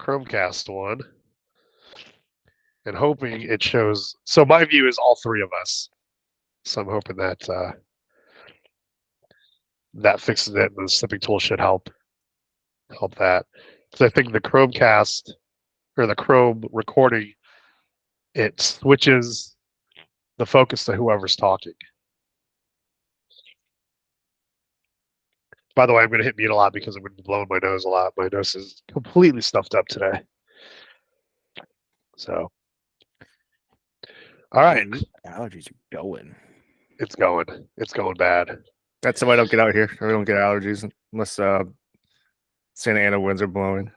Chromecast one and hoping it shows. So my view is all three of us. So I'm hoping that that fixes it. And the snipping tool should help that. So I think the Chromecast or the Chrome recording, it switches the focus to whoever's talking. By the way, I'm going to hit mute a lot because I'm going to be blowing my nose a lot. My nose is completely stuffed up today. So, all right. Allergies are going. It's going. It's going bad. That's why I don't get out here. I don't get allergies unless Santa Ana winds are blowing.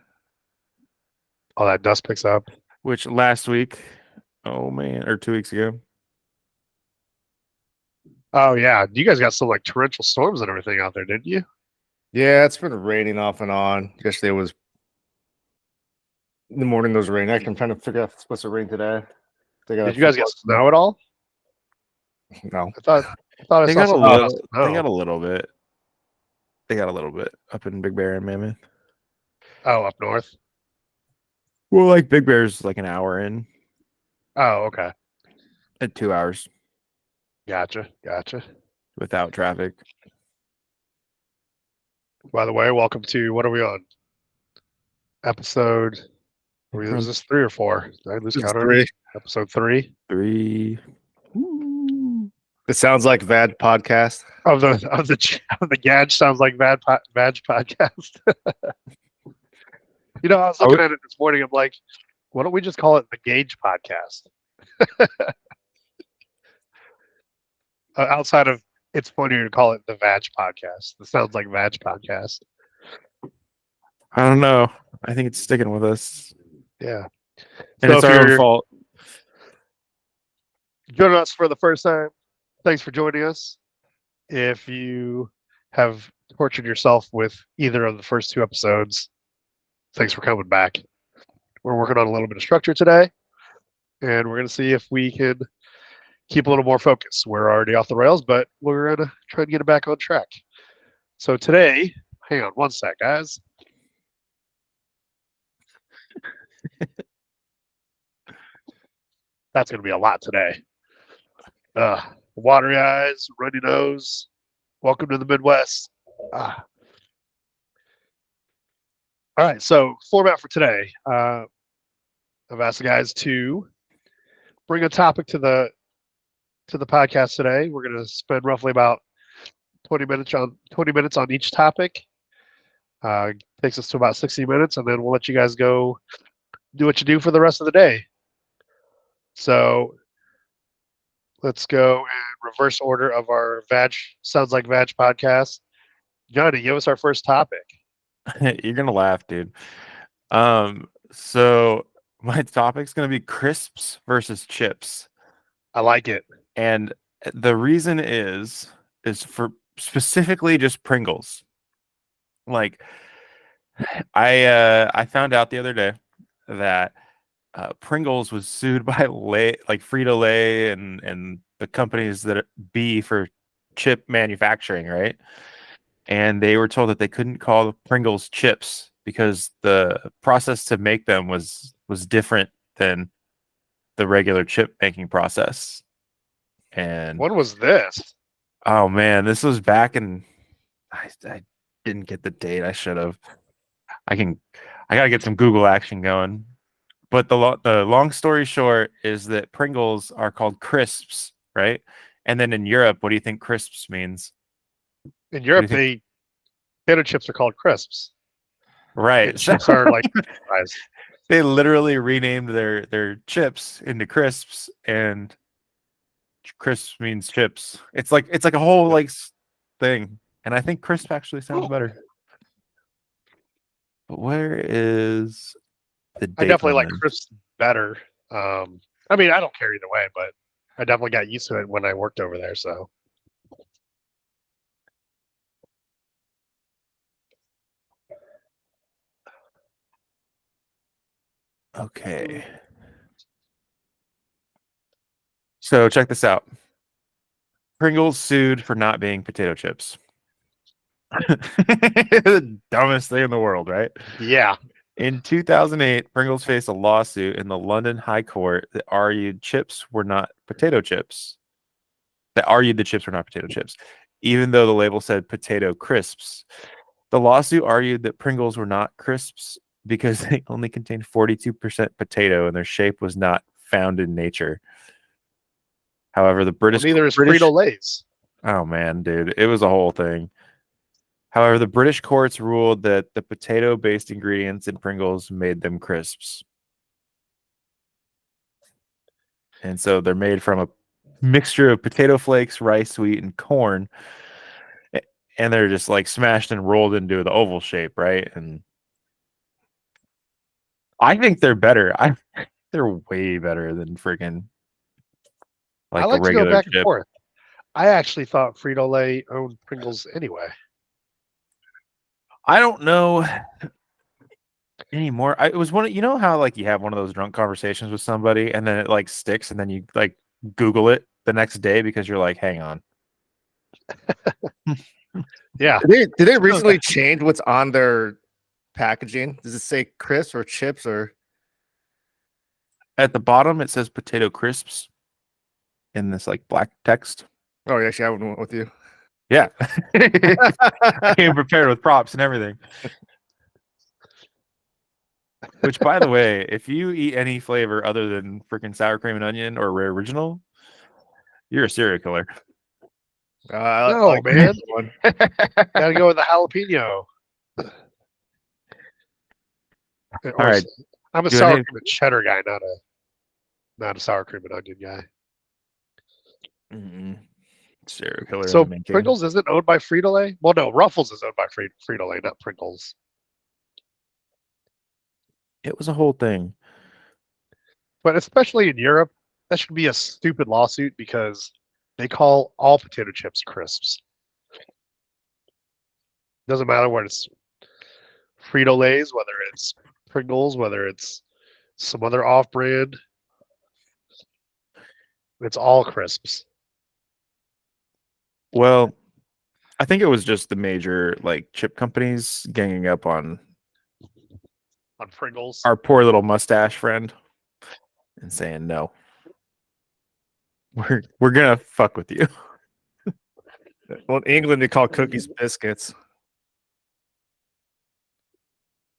All that dust picks up. Which last week, or 2 weeks ago. Oh, yeah. You guys got some like torrential storms and everything out there, didn't you? Yeah, it's been raining off and on. Yesterday was in the morning. There was rain. I'm trying to figure out if it's supposed to rain today. Did you guys get snow at all? No. I thought I they saw got a some little. snow. They got a little bit. They got a little bit up in Big Bear and Mammoth. Oh, up north. Well, like Big Bear's like an hour in. Oh, okay. At 2 hours. Gotcha. Without traffic. By the way, welcome to, what are we on? Episode, is this 3 or 4? Did I lose count already? 3. Episode 3. 3. It sounds like VAD podcast. Of the GAJ sounds like VAD podcast. You know, I was looking at it this morning. I'm like, why don't we just call it the GAJ podcast? Outside of, it's funnier to call it the VAJ podcast. It sounds like VAJ podcast. I don't know. I think it's sticking with us. Yeah. And so it's our own fault. Joining us for the first time, thanks for joining us. If you have tortured yourself with either of the first 2 episodes, thanks for coming back. We're working on a little bit of structure today, and we're going to see if we can keep a little more focus. We're already off the rails, but we're going to try and get it back on track. So today, hang on one sec, guys. That's going to be a lot today. Watery eyes, runny nose. Welcome to the Midwest. All right, so format for today. I've asked the guys to bring a topic to the podcast today. We're going to spend roughly about 20 minutes on each topic. Takes us to about 60 minutes, and then we'll let you guys go do what you do for the rest of the day. So let's go in reverse order of our Sounds Like VAJ podcast. Johnny, give us our first topic. You're going to laugh, dude. So my topic's going to be crisps versus chips. I like it. And the reason is for specifically just Pringles. Like I found out the other day that Pringles was sued by Frito-Lay and the companies that be for chip manufacturing, right? And they were told that they couldn't call Pringles chips because the process to make them was different than the regular chip making process. And when was this? Oh man, this was back in. I didn't get the date. I should have. I gotta get some Google action going. But the long story short is that Pringles are called crisps, right? And then in Europe, what do you think crisps means? In Europe, potato chips are called crisps. Right. Chips are like fries. They literally renamed their chips into crisps, and crisps means chips. It's like a whole like thing. And I think crisp actually sounds better. But where is the date? I definitely like crisp better. I mean, I don't care either way, but I definitely got used to it when I worked over there. So, okay. So check this out. Pringles sued for not being potato chips. The dumbest thing in the world, right? Yeah. In 2008, Pringles faced a lawsuit in the London High Court that argued chips were not potato chips. That argued the chips were not potato chips, even though the label said potato crisps. The lawsuit argued that Pringles were not crisps because they only contained 42% potato and their shape was not found in nature. However, the Well, neither is Frito Lay's. Oh man, dude, it was a whole thing. However, the British courts ruled that the potato-based ingredients in Pringles made them crisps. And so they're made from a mixture of potato flakes, rice, wheat, and corn. And they're just like smashed and rolled into the oval shape, right? And I think they're better. They're way better than freaking I like a like to go regular back and chip. forth. I actually thought Frito Lay owned Pringles anyway. I don't know anymore. It was one. You know how like you have one of those drunk conversations with somebody, and then it like sticks, and then you like Google it the next day because you're like, hang on. Yeah. Did they recently change what's on their packaging? Does it say crisps or chips or? At the bottom, it says potato crisps in this like black text. Oh, actually, I went with you. Yeah, I came prepared with props and everything. Which, by the way, if you eat any flavor other than freaking sour cream and onion or Rare Original, you're a serial killer. No, man. Gotta go with the jalapeno. All right. I'm a sour cream and cheddar guy, not a sour cream and onion guy. Serial killer. So Pringles isn't owned by Frito-Lay? Well, no, Ruffles is owned by Frito-Lay, not Pringles. It was a whole thing. But especially in Europe, that should be a stupid lawsuit because they call all potato chips crisps. Doesn't matter what it's Frito-Lay's, whether it's Pringles, whether it's some other off-brand. It's all crisps. Well, I think it was just the major like chip companies ganging up on Pringles. Our poor little mustache friend and saying no. We're gonna fuck with you. Well, in England they call cookies biscuits.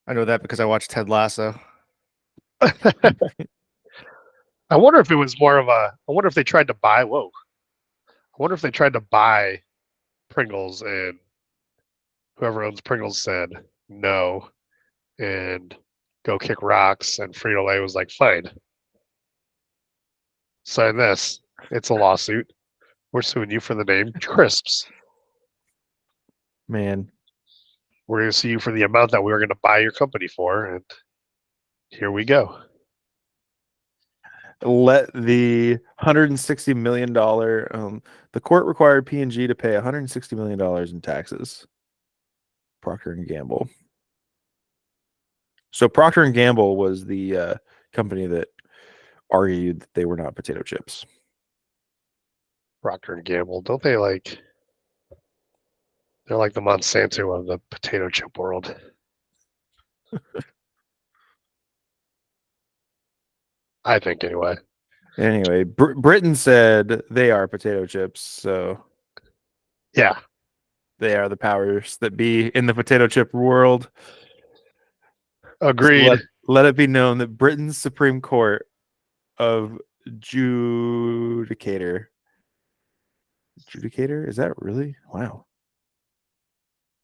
I know that because I watched Ted Lasso. I wonder if it was more of a. I wonder if they tried to buy. Whoa. I wonder if they tried to buy Pringles and whoever owns Pringles said no and go kick rocks, and Frito-Lay was like, fine. Sign this. It's a lawsuit. We're suing you for the name Crisps. Man. We're going to sue you for the amount that we were going to buy your company for, and here we go. Let the $160 million the court required P&G to pay $160 million in taxes. Procter and Gamble. So Procter and Gamble was the company that argued that they were not potato chips. Procter and Gamble, don't they like? They're like the Monsanto of the potato chip world. I think anyway. Anyway, Britain said they are potato chips, so yeah, they are the powers that be in the potato chip world. Agreed. So let it be known that Britain's Supreme Court of Judicator. Judicator? Is that really? Wow.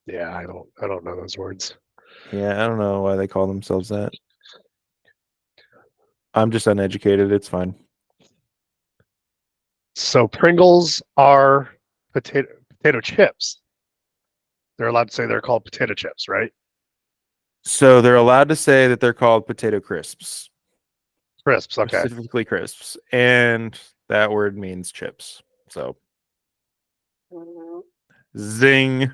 Yeah, I don't know those words. Yeah, I don't know why they call themselves that. I'm just uneducated. It's fine. So Pringles are potato chips. They're allowed to say they're called potato chips, right? So they're allowed to say that they're called potato crisps. Crisps, okay. Specifically crisps. And that word means chips. So zing.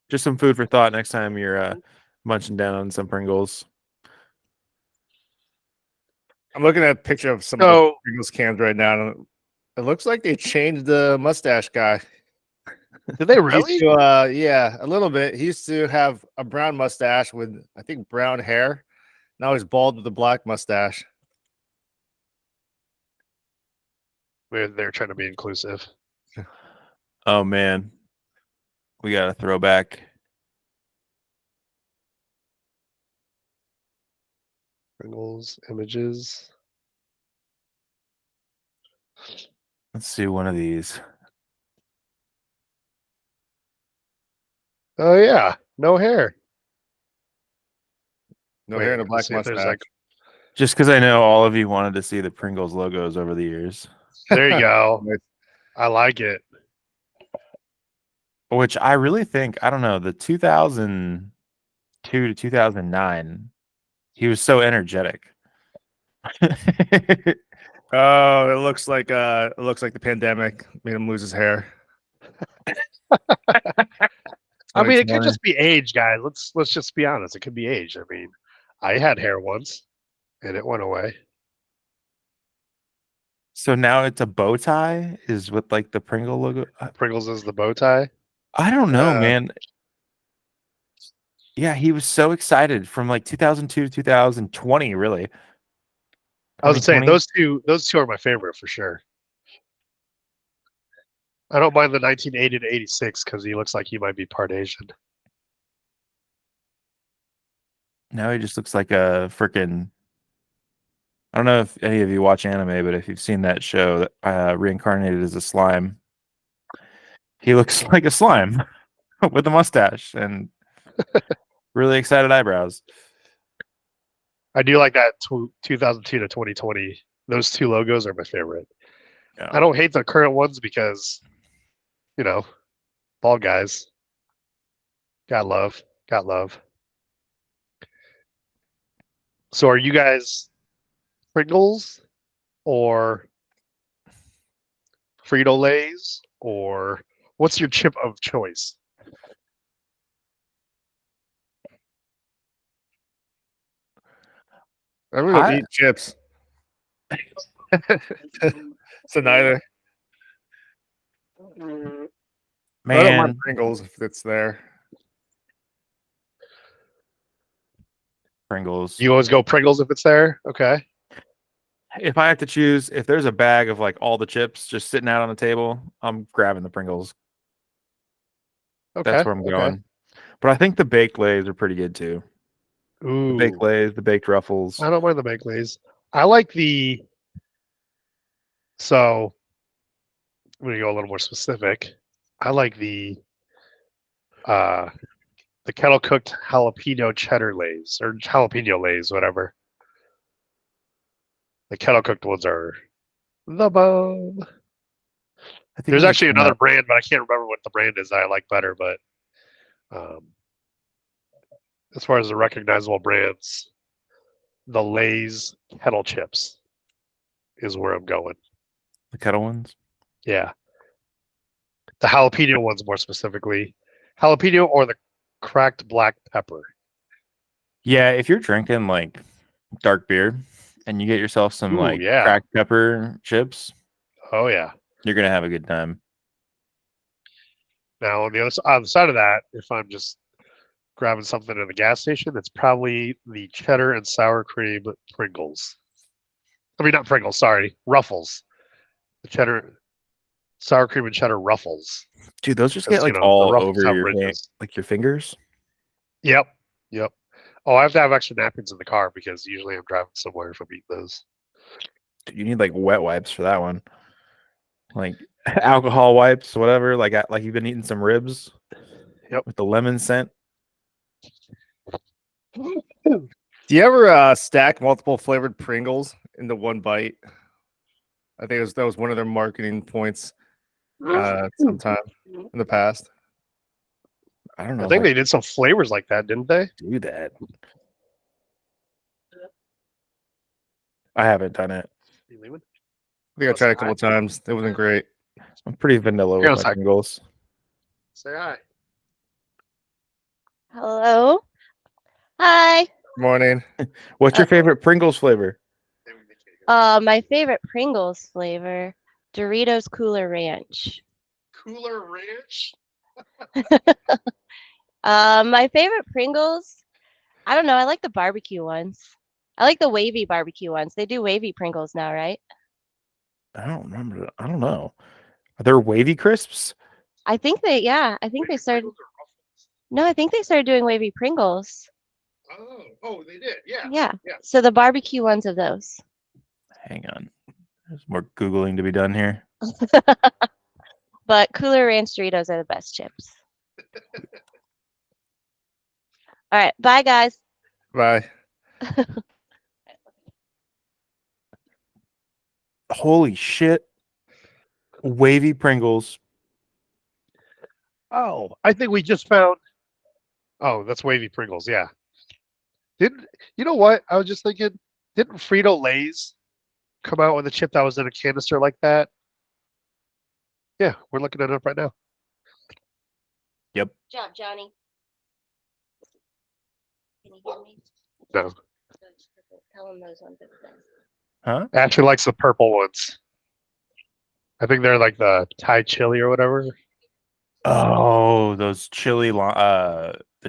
Just some food for thought next time you're munching down on some Pringles. I'm looking at a picture of some of the Pringles cans right now. And it looks like they changed the mustache guy. Did they He really? used to, yeah, a little bit. He used to have a brown mustache with, I think, brown hair. Now he's bald with a black mustache. They're trying to be inclusive. Oh man, we got a throwback. Pringles images. Let's see one of these. Oh yeah, no hair. No Wait, hair and a let's black see if there's mustache. Just because I know all of you wanted to see the Pringles logos over the years, There you go. Nice. I like it. which I really think, I don't know, the 2002 to 2009, he was so energetic. Oh, it looks like the pandemic made him lose his hair. I mean, it could 2020. just be age, guys. Let's just be honest. It could be age. I mean, I had hair once, and it went away. So now it's a bow tie is with like the Pringle logo. Pringles is the bow tie. I don't know, Uh, man. Yeah, he was so excited from like 2002 to 2020, really. I was saying 2020. those two are my favorite for sure. I don't mind the 1980 to 86 because he looks like he might be part Asian. Now he just looks like a freaking. I don't know if any of you watch anime, but if you've seen that show, Reincarnated as a Slime, he looks like a slime with a mustache and really excited eyebrows. I do like that 2002 to 2020. Those two logos are my favorite. Yeah. I don't hate the current ones because, you know, bald guys. Got love. Got love. So are you guys Pringles or Frito-Lays or what's your chip of choice? I really don't I- eat chips. So neither. I don't mind Man, Pringles if it's there. Pringles. You always go Pringles if it's there? Okay. If I have to choose, if there's a bag of like all the chips just sitting out on the table, I'm grabbing the Pringles. Okay. That's where I'm going. But I think the baked Lays are pretty good too. The Ooh. baked Lays, the baked Ruffles. I don't mind the baked Lays. I like the. So, I'm going to go a little more specific. I like the kettle cooked jalapeno cheddar Lays or jalapeno Lays, whatever. The kettle cooked ones are the bomb. I think There's we actually should come another up- brand, but I can't remember what the brand is that I like better. But as far as the recognizable brands, the Lay's kettle chips is where I'm going. the kettle ones. Yeah. The jalapeno ones more specifically. Jalapeno or the cracked black pepper. Yeah, if you're drinking like dark beer and you get yourself some Ooh, like yeah. cracked pepper chips, Oh yeah. you're gonna have a good time. Now on the other side of that, if I'm just grabbing something at the gas station, it's probably the cheddar and sour cream Pringles. I mean not Pringles, sorry, Ruffles. The cheddar, sour cream and cheddar Ruffles. Dude, those just Because, get like the all Ruffles over have your hand, ridges. like your fingers. Yep. Oh, I have to have extra napkins in the car because usually I'm driving somewhere if I'm eating those. Dude, you need like wet wipes for that one. Like alcohol wipes, whatever. Like you've been eating some ribs. Yep. With the lemon scent. Do you ever stack multiple flavored Pringles into one bite? I think that was one of their marketing points sometime in the past. I don't know. I think they did some flavors like that, didn't they? do that. I haven't done it. I think I tried it a couple times. It wasn't great. I'm pretty vanilla Hang on with a my sec. Pringles. Say hi. Hello. Hi. Morning. What's your favorite Pringles flavor? My favorite Pringles flavor, Doritos Cooler Ranch. Cooler Ranch? My favorite Pringles. I don't know. I like the barbecue ones. I like the wavy barbecue ones. They do wavy Pringles now, right? I don't remember. I don't know. Are there wavy crisps? I think yeah. I think they started. No, I think they started doing wavy Pringles. Oh, they did. Yeah. Yeah. Yeah. So the barbecue ones of those. Hang on. There's more Googling to be done here. But Cooler Ranch Doritos are the best chips. All right. Bye, guys. Bye. Holy shit. Wavy Pringles. Oh, I think we just found. Oh, that's wavy Pringles. Yeah. Didn't you know what? I was just thinking. Didn't Frito Lay's come out with a chip that was in a canister like that? Yeah, we're looking it up right now. Yep. Good job, Johnny. Can you hear me? No, Tell him those ones are the best. Huh? Ashley likes the purple ones. I think they're like the Thai chili or whatever. Oh, those the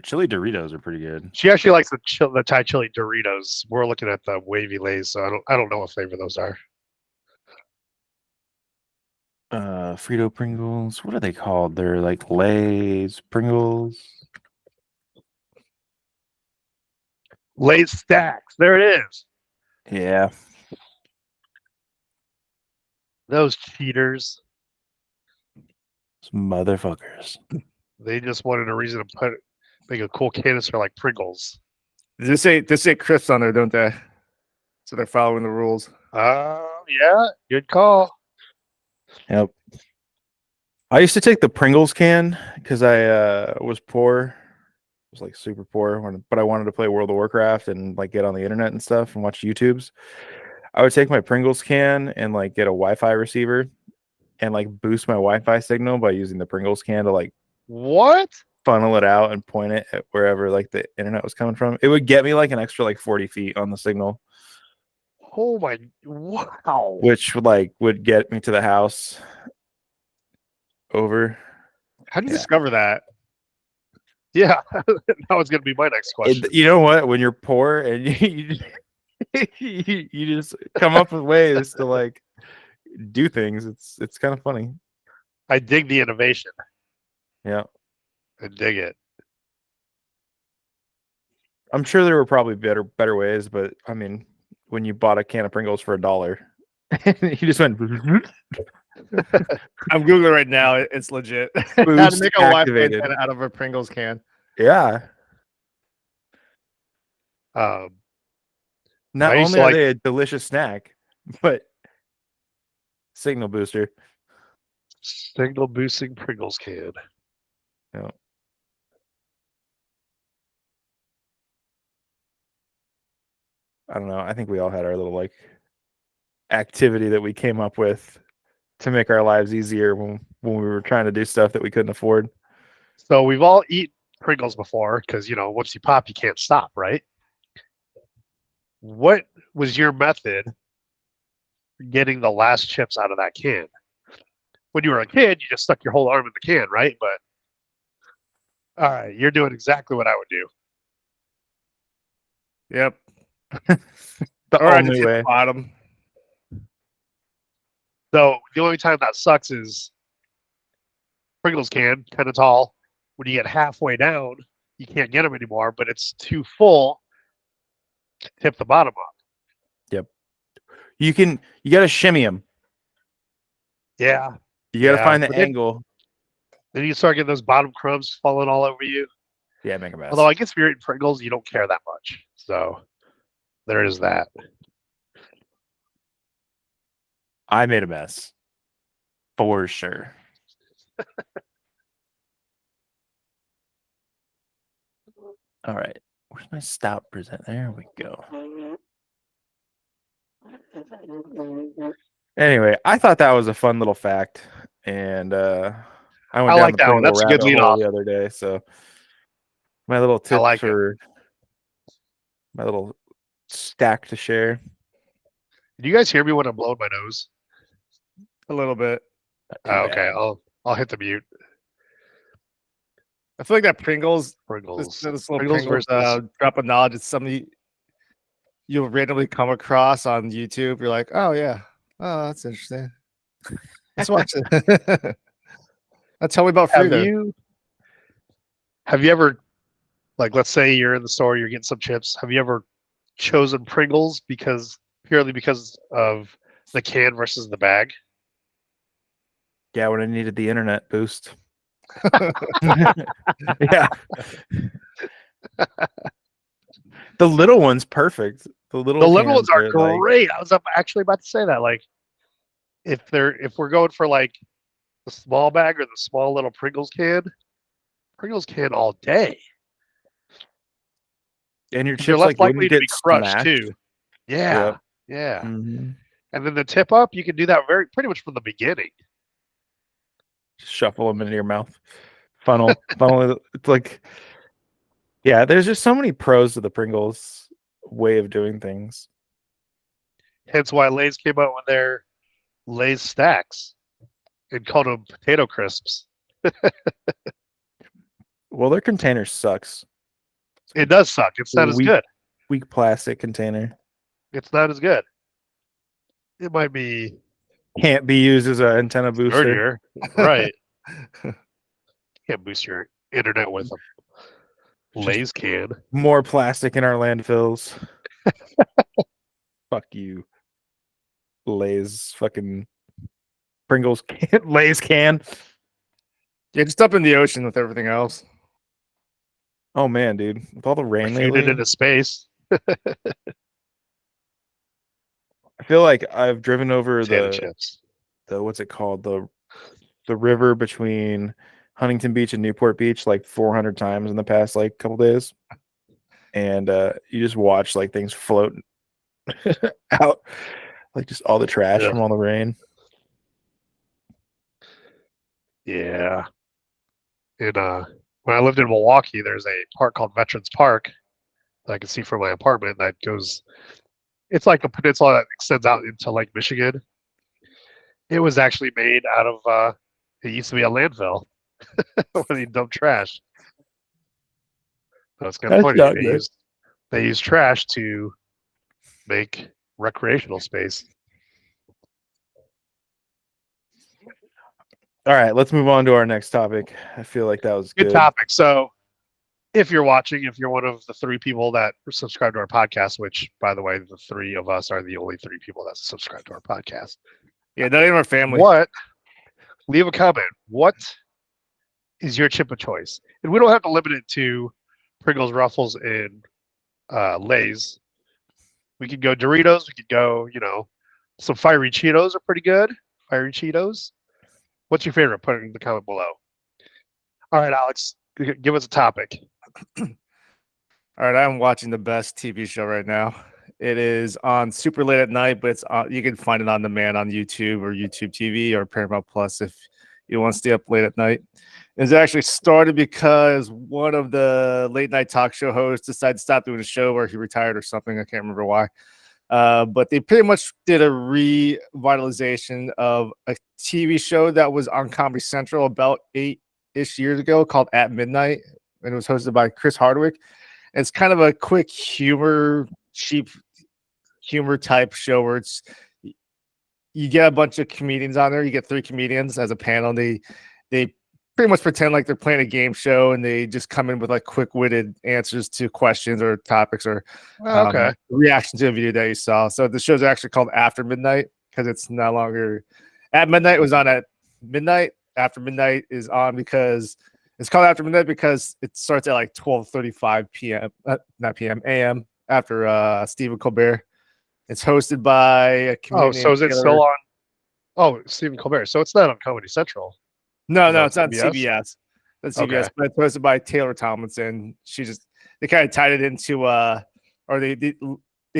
chili Doritos are pretty good. She actually likes the Thai chili Doritos. We're looking at the wavy Lay's, so I don't know what flavor those are. Frito Pringles. What are they called? They're like Lay's Pringles. Lay's stacks. There it is. Yeah. Those cheaters. Those motherfuckers. They just wanted a reason to make a cool canister like Pringles. They say crisps on there, don't they? So they're following the rules. Yeah, good call. Yep. I used to take the Pringles can because I was poor. I was like super poor, but I wanted to play World of Warcraft and like get on the internet and stuff and watch YouTubes. I would take my Pringles can and like get a Wi-Fi receiver and like boost my Wi-Fi signal by using the Pringles can to like What? funnel it out and point it at wherever like the internet was coming from. It would get me like an extra like 40 feet on the signal, Oh my! Wow. which would get me to the house over. How do you Yeah. discover that? Yeah, that was going to be my next question. You know what? When you're poor and you just come up with ways to like do things, it's kind of funny. I dig the innovation. Yeah. I dig it. I'm sure there were probably better ways, but I mean, when you bought a can of Pringles for $1, you just went I'm Googling right now. It's legit. How to Boost make a Wi-Fi activated. antenna out of a Pringles can. Yeah. Um, Not I used only to are like- they a delicious snack, but signal booster. signal boosting Pringles can. Yeah. I don't know. I think we all had our little like activity that we came up with to make our lives easier when we were trying to do stuff that we couldn't afford. So we've all eaten Pringles before because once you pop, you can't stop, right? What was your method for getting the last chips out of that can? When you were a kid, you just stuck your whole arm in the can, right? But all right, you're doing exactly what I would do. Yep. The Or I just only hit way. the bottom. So the only time that sucks is Pringles can, kind of tall. When you get halfway down, you can't get them anymore, but it's too full to tip the bottom up. You got to shimmy them. Yeah. You got to Yeah, find the but then- angle. Then you start getting those bottom crumbs falling all over you. Yeah, make a mess. Although I guess if you're eating Pringles, you don't care that much. So there is that. I made a mess. For sure. All right. Where's my stout present? There we go. Anyway, I thought that was a fun little fact. And I went I down like the that one. Pringle That's a good rabbit lead hole off. the other day. So my little tip like it. for my little stack to share. Do you guys hear me when I'm blowing my nose? A little bit. Not too Okay, bad. I'll hit the mute. I feel like that Pringles, Pringles. this little Pringles Pringles, versus drop of knowledge. It's something you'll randomly come across on YouTube. You're like, oh yeah, oh that's interesting. Let's watch it. Now tell me about Frito. Have you ever, like, let's say you're in the store, you're getting some chips. Have you ever chosen Pringles purely because of the can versus the bag? Yeah, when I needed the internet boost. Yeah. The little one's perfect. The little ones are cans like, great. I was actually about to say that. Like, if we're going for like the small bag or the small little Pringles can all day. and your They're chips less like likely wouldn't to get be crushed smashed. too. Yeah, Yep. yeah. Mhm. And then the tip up, you can do that pretty much from the beginning. Just shuffle them into your mouth. Funnel. It's like, yeah, there's just so many pros to the Pringles way of doing things. Hence why Lay's came out with their Lay's stacks and called them potato crisps. Well, their container sucks. It does suck. It's not as Weak- good. Weak plastic container. It's not as good. It might be Can't be used as an antenna booster. sturdier, right? Can't boost your internet with a Lay's can. More plastic in our landfills. Fuck you. Lay's fucking Pringles can. Lay's can. Yeah, just up in the ocean with everything else. Oh man, dude. With all the rain Shoot it lately, into space. I feel like I've driven over Potato chips. the what's it called? The river between Huntington Beach and Newport Beach like 400 times in the past like couple days. And you just watch like things float out, like just all the trash Yeah. from all the rain. Yeah. And when I lived in Milwaukee, there's a park called Veterans Park that I can see from my apartment that goes. It's like a peninsula that extends out into Lake Michigan. It was actually made out of. It used to be a landfill where they dump trash. So it's kind of That's funny. not good. They use trash to make recreational space. All right, let's move on to our next topic. I feel like that was Good topic. So, if you're watching, if you're one of the 3 people that subscribe to our podcast, which, by the way, the 3 of us are the only 3 people that subscribe to our podcast. Yeah, not even our family. Leave a comment. What is your chip of choice? And we don't have to limit it to Pringles, Ruffles, and Lay's. We could go Doritos. We could go, some fiery Cheetos are pretty good. Fiery Cheetos. What's your favorite? Put it in the comment below. All right, Alex, give us a topic. All right, I'm watching the best TV show right now. It is on super late at night, but it's on, you can find it on demand on YouTube or YouTube TV or Paramount Plus if you want to stay up late at night. It's actually started because one of the late night talk show hosts decided to stop doing a show or he retired or something. I can't remember why. But they pretty much did a revitalization of a TV show that was on Comedy Central about 8-ish years ago called At Midnight. And it was hosted by Chris Hardwick. And it's kind of a quick cheap humor type show where you get a bunch of comedians on there. You get 3 comedians as a panel. They pretty much pretend like they're playing a game show and they just come in with like quick-witted answers to questions or topics or reaction to a video that you saw. So the show's actually called After Midnight because it's no longer At Midnight. It was on at midnight. After Midnight is on because it's called After Midnight because it starts at like 12:35 p.m. Not p.m. a.m. after Stephen Colbert. It's hosted by a comedian. Oh, so is it still on? Oh, Stephen Colbert. So it's not on Comedy Central. No, Is that it's on CBS? CBS. That's CBS, Okay. but it's hosted by Taylor Tomlinson. They kind of tied it into or they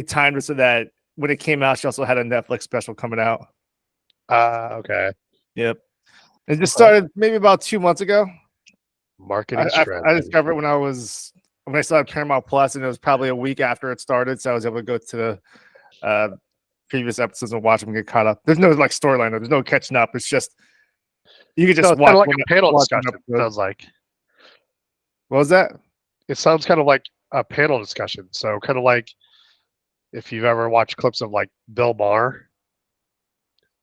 timed it so that when it came out, she also had a Netflix special coming out. Okay. Yep. It just started maybe about 2 months ago. Marketing I strategy. discovered it when I started Paramount Plus, and it was probably a week after it started, so I was able to go to the previous episodes and watch them get caught up. There's no like storyline, there's no catching up. It's just you can just So it's watch kind of like one- a panel watch one discussion. episode. Sounds like. What was that? It sounds kind of like a panel discussion. So kind of like if you've ever watched clips of like Bill Maher.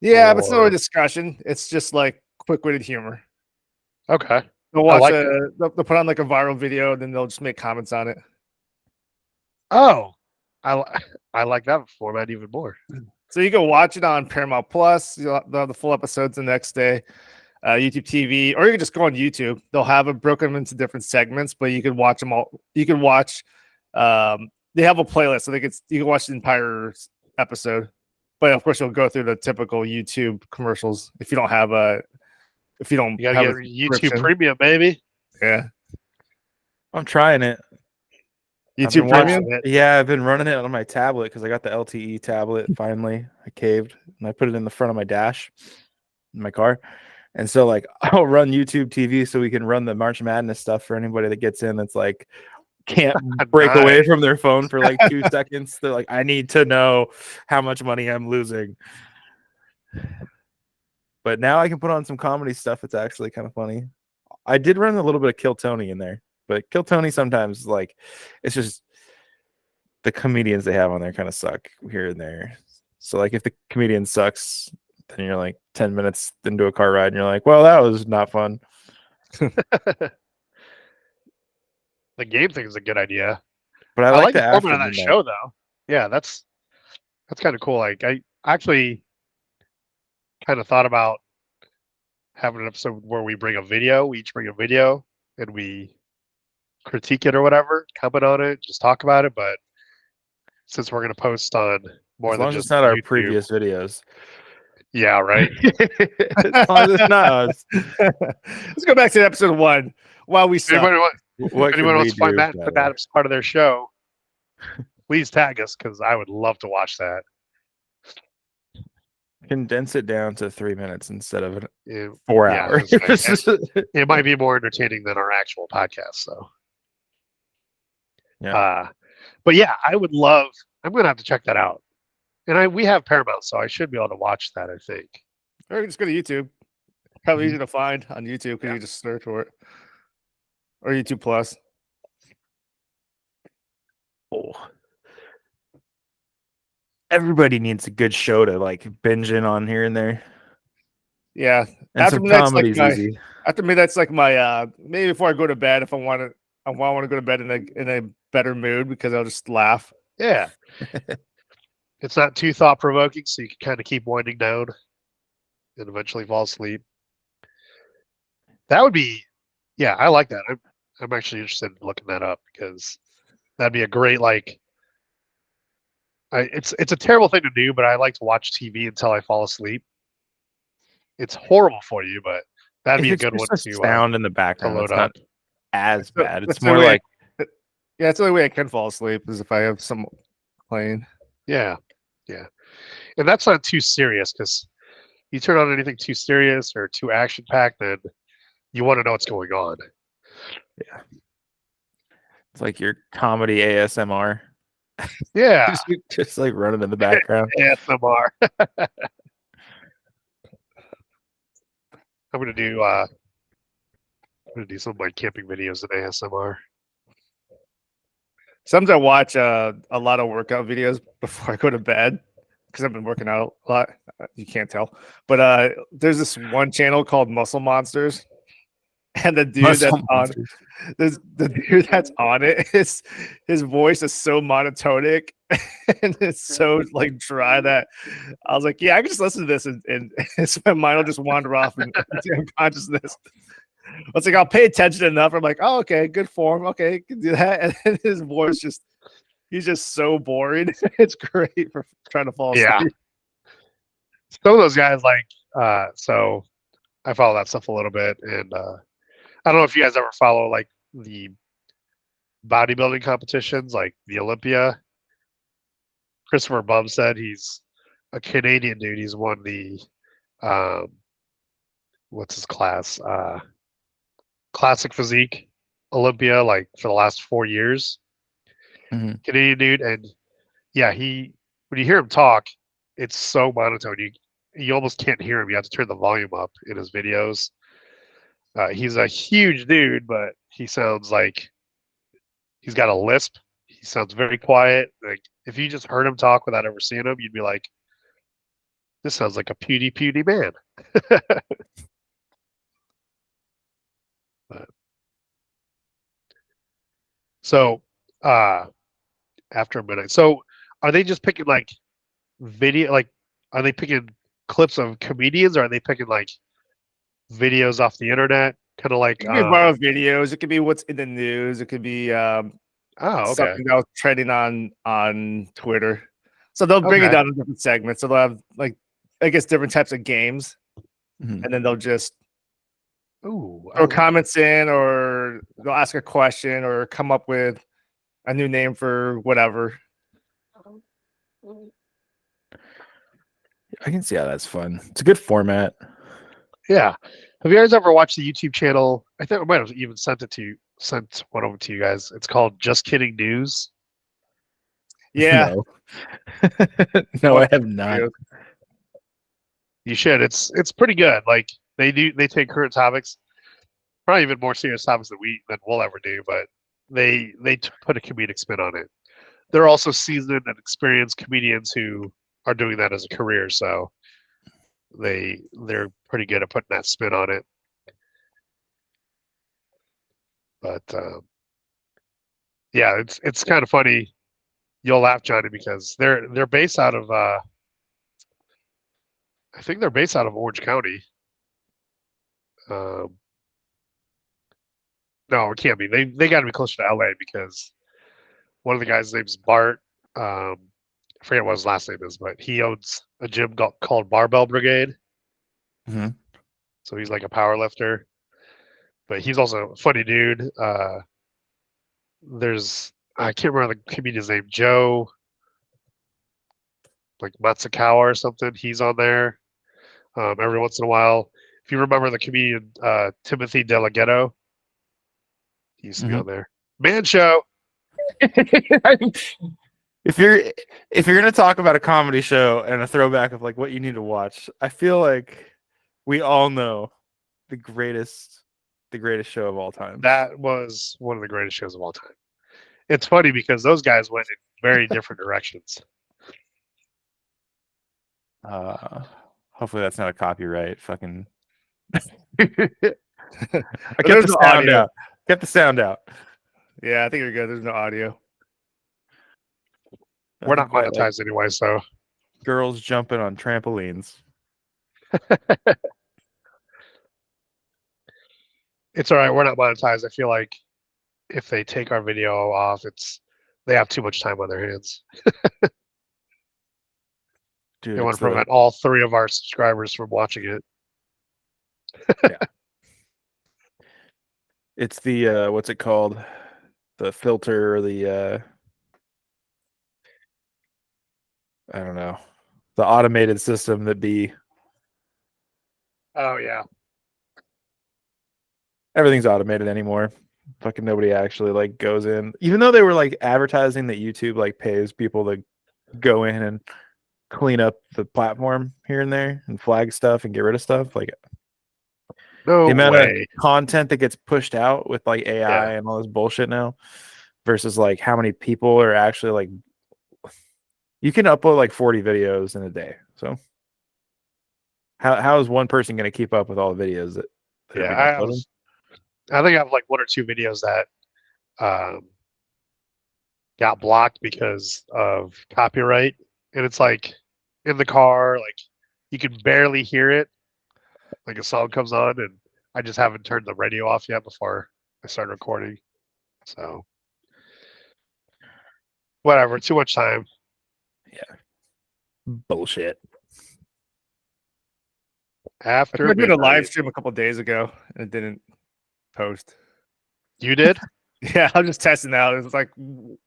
Yeah, but it's not Or- a discussion. It's just like quick-witted humor. Okay. They'll I watch like they'll put on like a viral video, and then they'll just make comments on it. Oh, I like that format even more. So you can watch it on Paramount Plus. They'll have the full episodes the next day, YouTube TV, or you can just go on YouTube. They'll have it broken into different segments, but you can watch them all. You can watch. They have a playlist, so you can watch the entire episode. But of course, you'll go through the typical YouTube commercials if you don't have a. If you don't, You gotta have get a YouTube subscription. Premium, baby. Yeah, I'm trying it. I've YouTube been Premium. watching it. Yeah, I've been running it on my tablet because I got the LTE tablet finally. I caved and I put it in the front of my dash in my car. And so like I'll run YouTube TV so we can run the March Madness stuff for anybody that gets in that's like can't break away Nice. from their phone for like 2 seconds. They're like, I need to know how much money I'm losing. But now I can put on some comedy stuff. It's actually kind of funny. I did run a little bit of Kill Tony in there, but Kill Tony sometimes like it's just the comedians they have on there kind of suck here and there. So like if the comedian sucks, then you're like 10 minutes into a car ride and you're like, well, that was not fun. The game thing is a good idea. But I I like like the the format of that afternoon show though. Yeah, that's kind of cool. Like I actually kind of thought about having an episode where we each bring a video and we critique it or whatever, comment on it, just talk about it. But since we're gonna post on more as than long as just it's not our YouTube- previous videos. Yeah, right. As long as it's not us. Let's go back to episode 1. While we suck. Anybody want, What if could anyone we wants to find do Matt and put better? that as part of their show, please tag us because I would love to watch that. Condense it down to 3 minutes instead of It, 4 Yeah, hours. that's it might be more entertaining than our actual podcast. So, Yeah. But yeah, I would love. I'm gonna have to check that out. And we have Paramount, so I should be able to watch that. I think. Or you can just go to YouTube. Probably Mhm. easy to find on YouTube because Yeah. you just search for it. Or YouTube Plus. Oh. Everybody needs a good show to like binge in on here and there. Yeah. And After some me, that's like comedy's my- easy. After me, that's like my maybe before I go to bed if I want to go to bed in a better mood because I'll just laugh. Yeah. It's not too thought provoking, so you can kind of keep winding down and eventually fall asleep. That would be, yeah, I like that. I'm actually interested in looking that up because that'd be a great like. It's a terrible thing to do, but I like to watch TV until I fall asleep. It's horrible for you, but that'd be If a it's good one just a to sound in the to background. load It's not up. as So bad. that's It's the more way I- like Yeah, it's the only way I can fall asleep is if I have some playing. Yeah, yeah, and that's not too serious because you turn on anything too serious or too action packed, then you want to know what's going on. it's like your comedy ASMR. Yeah, Just like running in the background. ASMR. I'm gonna do some of my camping videos in ASMR. Sometimes I watch a lot of workout videos before I go to bed because I've been working out a lot. You can't tell, but there's this one channel called Muscle Monsters, and the dude Muscle that's on Monsters. the dude that's on it is his voice is so monotonic and it's so like dry that I was like, yeah, I can just listen to this and my mind will just wander off into unconsciousness. It's like I'll pay attention enough. I'm like, oh, okay, good form. Okay, can do that. And then his voice he's just so boring. It's great for trying to fall asleep. Yeah. Some of those guys so I follow that stuff a little bit, and I don't know if you guys ever follow like the bodybuilding competitions, like the Olympia. Christopher Bumstead, he's a Canadian dude. He's won the what's his class? Classic physique Olympia, like for the last 4 years. Mhm. Canadian dude, and yeah, when you hear him talk, it's so monotone. You almost can't hear him. You have to turn the volume up in his videos. He's a huge dude, but He sounds like he's got a lisp. He sounds very quiet. Like if you just heard him talk without ever seeing him, you'd be like, "This sounds like a puny man." But, so, after a minute, so are they just picking like video? Like, are they picking clips of comedians, or are they picking like videos off the internet? Kind of like, It could be viral videos. It could be what's in the news. It could be oh, okay, something that was trending on Twitter. So they'll bring it Okay. down to different segments. So they'll have like I guess different types of games, Mhm. and then they'll just ooh, throw comments in, or they'll ask a question, or come up with a new name for whatever. I can see how that's fun. It's a good format. yeah. Have you guys ever watched the YouTube channel? I think I might have even sent one over to you guys. It's called Just Kidding News. Yeah, No, no, I have not. You should. It's pretty good. Like they take current topics, probably even more serious topics than we'll ever do, but they put a comedic spin on it. They're also seasoned and experienced comedians who are doing that as a career, so they're pretty good at putting that spin on it. But yeah, it's kind of funny. You'll laugh, Johnny, because they're based out of I think they're based out of Orange County. Um, no, it can't be. They got to be closer to LA because one of the guys' name's Bart. I forget what his last name is, but he owns a gym called Barbell Brigade. Mhm. So he's like a power lifter, but he's also a funny dude. I can't remember the comedian's name, Joe, like Matsukawa or something. He's on there every once in a while. If you remember the comedian Timothy Delaghetto, he used to be Mhm. on there. Man Show. If you're gonna talk about a comedy show and a throwback of like what you need to watch, I feel like we all know the greatest show of all time. That was one of the greatest shows of all time. It's funny because those guys went in very different directions. Hopefully that's not a copyright. Fucking. I kept there's the no sound audio. out. Kept the sound out. Yeah, I think you're good. There's no audio. We're not Quite like monetized anyway, so girls jumping on trampolines. it's all right. We're not monetized. I feel like if they take our video off, they have too much time on their hands. Dude, They want it's to prevent all 3 of our subscribers from watching it. it's the what's it called? The filter or the I don't know. The automated system that be Oh yeah. everything's automated anymore. Fucking nobody actually like goes in. Even though they were like advertising that YouTube like pays people to go in and clean up the platform here and there and flag stuff and get rid of stuff. Like No the amount way. of content that gets pushed out with like AI Yeah. and all this bullshit now versus like how many people are actually like you can upload like 40 videos in a day. So how is one person going to keep up with all the videos that are being uploaded? I think I have like 1 or 2 videos that got blocked because of copyright, and it's like in the car, like you can barely hear it, like a song comes on, and I just haven't turned the radio off yet before I start recording. So whatever, too much time. Bullshit. After I did a live midnight. stream a couple of days ago and it didn't post. You did? Yeah, I'm just testing out. It was like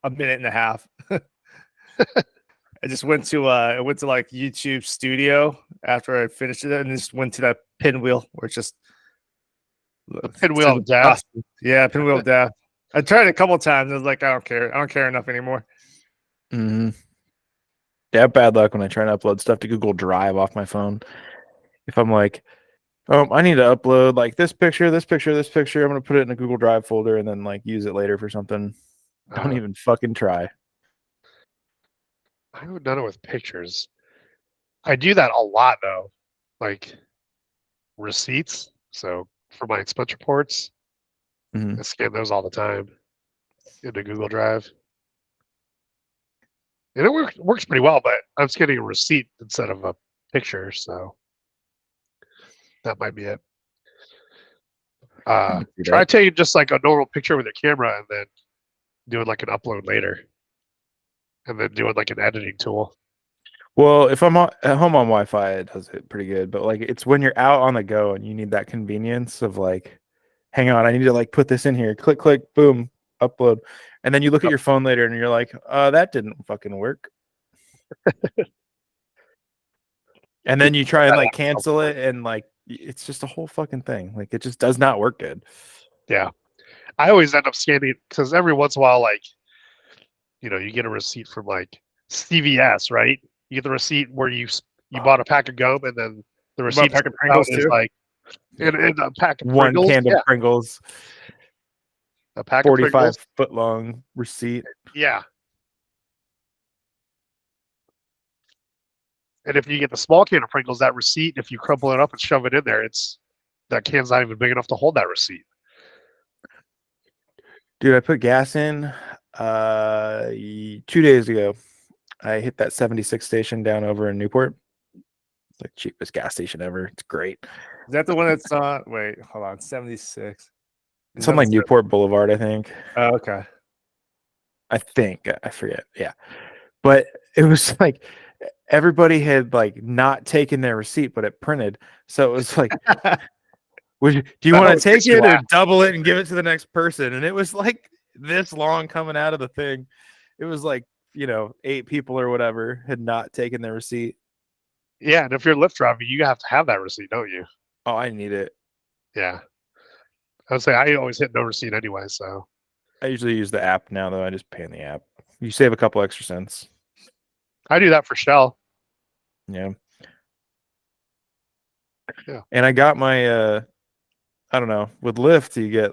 a minute and a half. I just went to like YouTube Studio after I finished it, and just went to that pinwheel where it's just The pinwheel of death. Yeah, pinwheel of death. I tried it a couple of times. I was like, I don't care. I don't care enough anymore. Mm-hmm. Yeah, bad luck when I try to upload stuff to Google Drive off my phone. If I'm like, I need to upload like this picture, this picture, this picture. I'm gonna put it in a Google Drive folder and then like use it later for something. Don't even fucking try. I haven't done it with pictures. I do that a lot though, like receipts. So for my expense reports, Mhm. I scan those all the time into Google Drive. And it works pretty well, but I'm scanning a receipt instead of a picture, so that might be it. Try taking just like a normal picture with your camera and then doing like an upload later. And then doing like an editing tool. Well, if I'm at home on Wi-Fi, it does it pretty good. But like, it's when you're out on the go and you need that convenience of like, hang on, I need to like put this in here. Click, click, boom, upload. And then you look at your phone later and you're like, that didn't fucking work. And then you try and like cancel it, and like it's just a whole fucking thing. Like it just does not work good. Yeah. I always end up scanning because every once in a while, like, you get a receipt from like CVS, right? You get the receipt where you bought a pack of gum, and then the receipt pack of Pringles is too? like and a pack of One Pringles. can of Pringles, A pack of Pringles. 45-foot long receipt. Yeah. And if you get the small can of Pringles, that receipt, if you crumple it up and shove it in there, that can's not even big enough to hold that receipt. Dude, I put gas in 2 days ago. I hit that 76 station down over in Newport. It's like cheapest gas station ever. It's great. Is that the one that's on? Wait, hold on. 76. It's on like Newport Boulevard, I think. Oh, okay. I think. I forget. Yeah. But it was like everybody had like not taken their receipt, but it printed. So it was like, do you want to take it or double it and give it to the next person? And it was like this long coming out of the thing. It was like, 8 people or whatever had not taken their receipt. Yeah, and if you're Lyft driver, you have to have that receipt, don't you? Oh, I need it. Yeah. I would say I always hit no receipt anyway, so. I usually use the app now, though. I just pay in the app. You save a couple extra cents. I do that for Shell. Yeah. Yeah. And I got my, I don't know, with Lyft, you get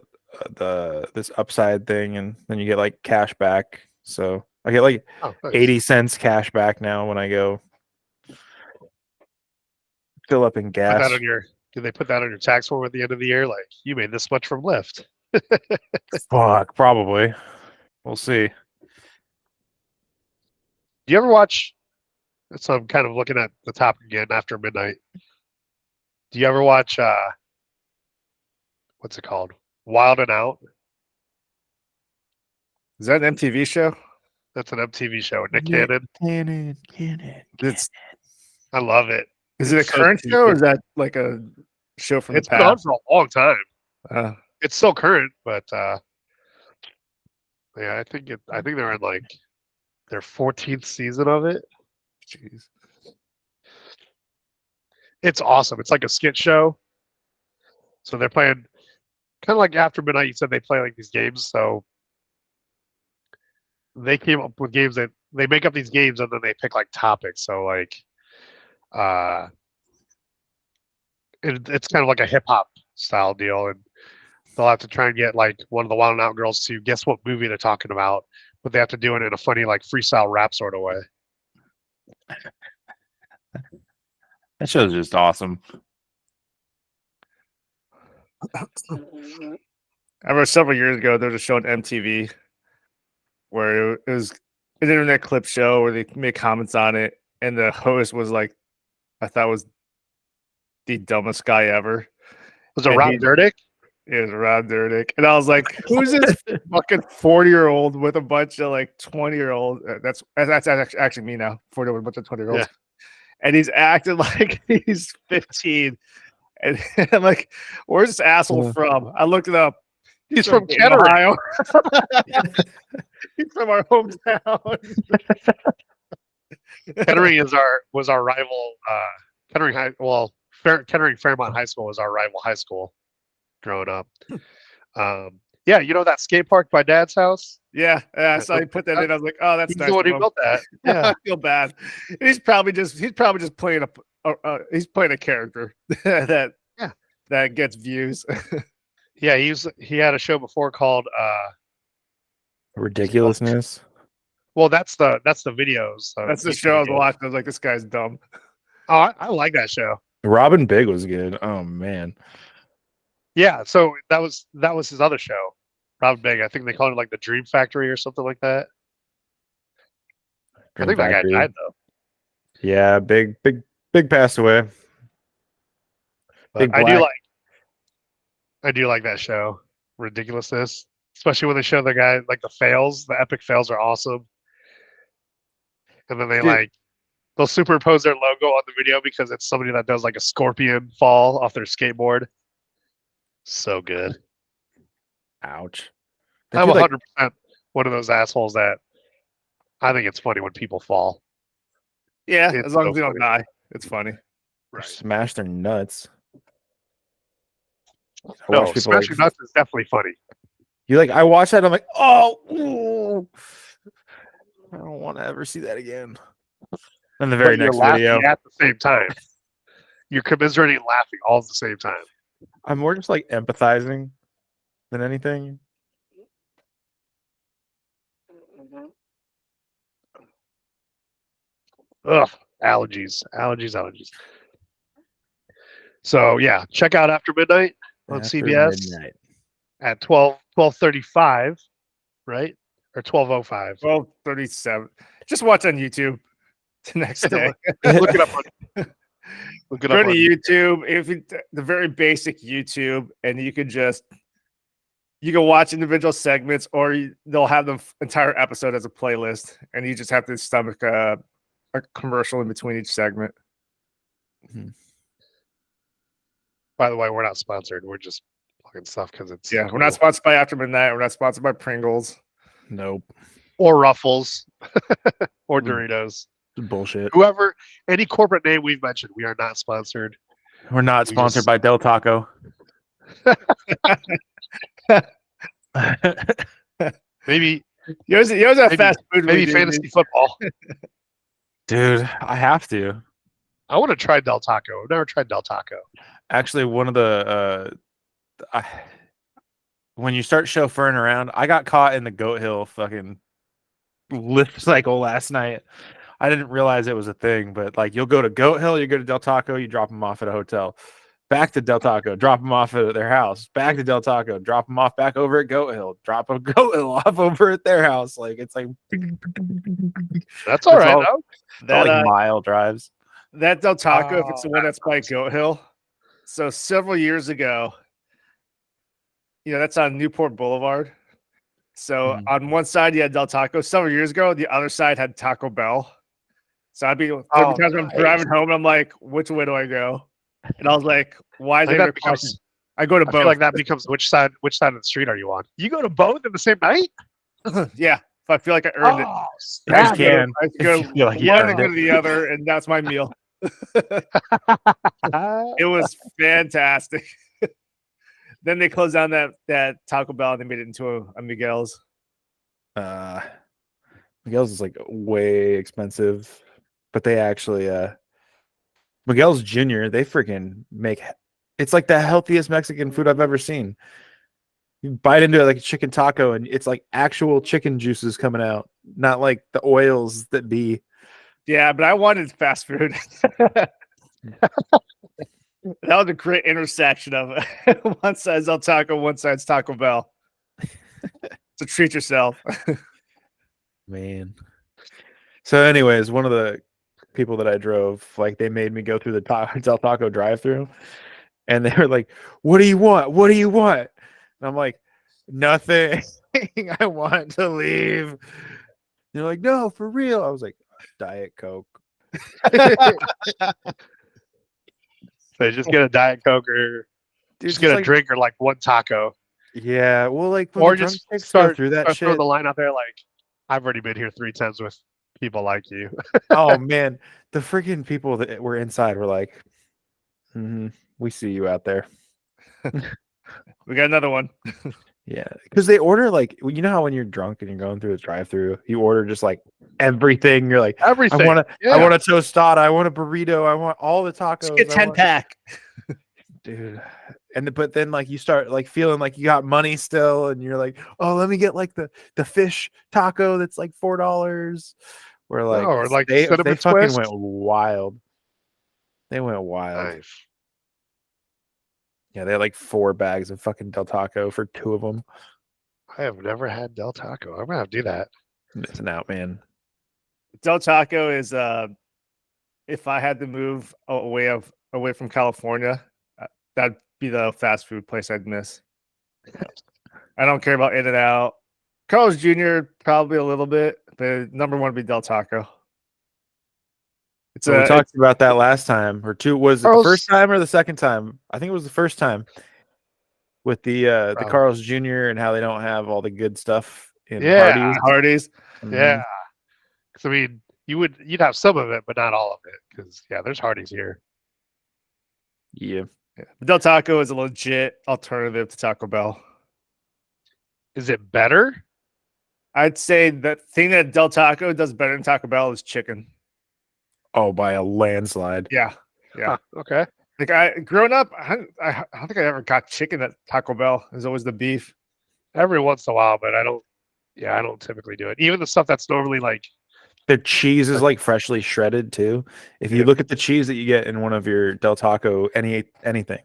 this upside thing, and then you get like cash back. So I get like nice. 80 cents cash back now when I go fill up in gas. Did they put that on your tax form at the end of the year? Like, you made this much from Lyft. Fuck, probably. We'll see. Do you ever watch? So I'm kind of looking at the topic again after midnight. Do you ever watch? What's it called? Wild and Out. Is that an MTV show? That's an MTV show. Nick Cannon. Cannon. I love it. Is it a current show or is that like a show from the It's been on past? for a long time. It's still current, but yeah, I think they're in like their 14th season of it. Jeez. It's awesome. It's like a skit show. So they're playing kind of like after midnight. You said they play like these games. So they came up with games that they make up these games and then they pick like topics. So like, it's kind of like a hip hop style deal, and they'll have to try and get like one of the Wild 'N Out girls to guess what movie they're talking about, but they have to do it in a funny like freestyle rap sort of way. That show's just awesome. I remember several years ago there was a show on MTV where it was an internet clip show where they made comments on it, and the host was like, I thought was the dumbest guy ever. Was it Rob Dyrdek? It was Rob Dyrdek, and I was like, "Who's this fucking 40-year-old with a bunch of like 20-year-old?" That's actually me now, 40 with a bunch of 20-year-olds, and he's acting like he's 15, and I'm like, "Where's this asshole from?" I looked it up. He's from Kettering, Ohio. He's from our hometown. Kettering was our rival. Kettering Fairmont High School was our rival high school growing up. Yeah, that skate park by Dad's house. Yeah, so I put that in. I was like, "Oh, that's he's nice." The one who built that. Yeah, I feel bad. He's probably just playing he's playing a character that. that gets views. Yeah, he had a show before called Ridiculousness. well, that's the videos. That's the YouTube show I was videos. watching. I was like, this guy's dumb. Oh, I like that show. Robin Big was good. Oh man. Yeah, so that was his other show, Rob Big. I think they called it like the Dream Factory or something like that. I think that guy died though. Yeah, big passed away. But Big I Black. do like that show, Ridiculousness, especially when they show the guy like the fails. The epic fails are awesome, and then they'll superimpose their logo on the video because it's somebody that does like a scorpion fall off their skateboard. So good. Ouch. I'm 100% one of those assholes that I think it's funny when people fall. Yeah, It's as long so as you don't funny. die, it's funny. Right. Smash their nuts. I No, watch people like, Smashing Nuts is definitely funny. I watch that, I'm like, ooh, I don't want to ever see that again. Then the very But you're next video, laughing at the same time. You're commiserating and laughing all at the same time. I'm more just like empathizing than anything. Ugh, allergies. So yeah, check out After Midnight on After CBS midnight. at 12:35, right? Or 12:05. 12:37. Just watch on YouTube the next day. Look it up on look it Go up to on YouTube, the very basic YouTube, and you can watch individual segments, or they'll have the entire episode as a playlist, and you just have to stomach a commercial in between each segment. By the way, we're not sponsored. We're just plugging stuff because it's We're not sponsored by After Midnight. We're not sponsored by Pringles. Nope. or Ruffles or Doritos. Bullshit. Whoever, any corporate name we've mentioned, we are not sponsored. We're not We sponsored just- by Del Taco. Maybe You always have Maybe- fast food. maybe we do, fantasy dude. football. Dude, I have to. I want to try Del Taco. I've never tried Del Taco. Actually, one of the when you start chauffeuring around, I got caught in the Goat Hill fucking lift cycle last night. I didn't realize it was a thing, but like you'll go to Goat Hill, you go to Del Taco, you drop them off at a hotel, back to Del Taco, drop them off at their house, back to Del Taco, drop them off back over at Goat Hill, drop a Goat Hill off over at their house. Like it's like That's all It's right. all- though. That, like mile drives. that Del Taco, if it's the one that's that's by Goat Hill. So several years ago, that's on Newport Boulevard. So Mhm. on one side you had Del Taco. Several years ago, the other side had Taco Bell. So there'd be times when I'm driving home and I'm like, which way do I go? And I was like, why I is think it that becomes. I go to I both. feel like that becomes which side of the street are you on? You go to both in the same night? Yeah. If I feel like I earned it. Oh, You I can. can go If you feel like you one earned and go it. to the other, and that's my meal. It was fantastic. Then they closed down that Taco Bell and they made it into a Miguel's. Miguel's is like way expensive, but they actually Miguel's Jr. They freaking make it's like the healthiest Mexican food I've ever seen. You bite into it like a chicken taco, and it's like actual chicken juices coming out, not like the oils that be. Yeah, but I wanted fast food. That was a great intersection of it. One side's El Taco, one side's Taco Bell. So treat yourself. Man. So, anyways, one of the people that I drove, like they made me go through the Del Taco drive-through, and they were like, "What do you want? What do you want?" And I'm like, "Nothing. I want to leave." They're like, "No, for real." I was like, "Diet Coke." So just get a Diet Coke or Dude, just get a like, drink or like one taco. Yeah, well, like when Or the just drunk chicks start go through that start throwing shit. the line out there like, I've already been here 3 times with people like you. Oh man, the freaking people that were inside were like, "We see you out there." We got another one. Yeah, because they order like you know how when you're drunk and you're going through a drive-through, you order just like everything. You're like, Everything. I want Yeah. a tostada, I want a burrito, I want all the tacos. Just get I 10 want-" pack. Dude, but then like you start like feeling like you got money still, and you're like, oh, let me get like the fish taco that's like $4. Where like or like they cinnamon fucking twist. went wild. They went wild. Nice. Yeah, they had like 4 bags of fucking Del Taco for 2 of them. I have never had Del Taco. I'm gonna have to do that. Missing out, man. Del Taco is if I had to move away from California, that'd be the fast food place I'd miss. I don't care about In-N-Out. Carl's Jr. probably a little bit, but number one would be Del Taco. It's So we talked about that last time, or two. Was it the Carl's- first time or the second time? I think it was the first time with the Probably. Carl's Jr. and how they don't have all the good stuff in Yeah. Hardee's. Hardee's. Mhm. Yeah. 'Cause, I mean, you'd have some of it, but not all of it. Because there's Hardee's here. Yeah. Yeah. Del Taco is a legit alternative to Taco Bell. Is it better? I'd say the thing that Del Taco does better than Taco Bell is chicken. Oh, by a landslide. Yeah. Yeah. Huh, okay. Like growing up, I don't think I ever got chicken at Taco Bell. It was always the beef. Every once in a while, but I don't. Yeah, I don't typically do it. Even the stuff that's normally like. The cheese is like freshly shredded too. If you Yeah. look at the cheese that you get in one of your Del Taco, anything,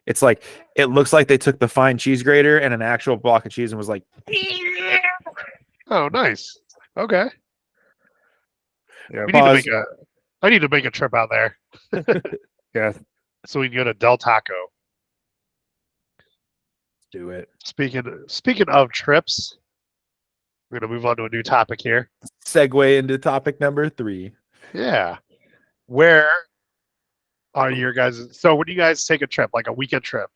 it's like it looks like they took the fine cheese grater and an actual block of cheese and was like, Oh, nice. Okay. Yeah. We need to Pause. make a. I need to make a trip out there Yeah. so we can go to Del Taco. do it. Speaking of trips, we're gonna move on to a new topic here. Segue into topic number 3. Yeah. Where are your guys? So when you guys take a trip, like a weekend trip,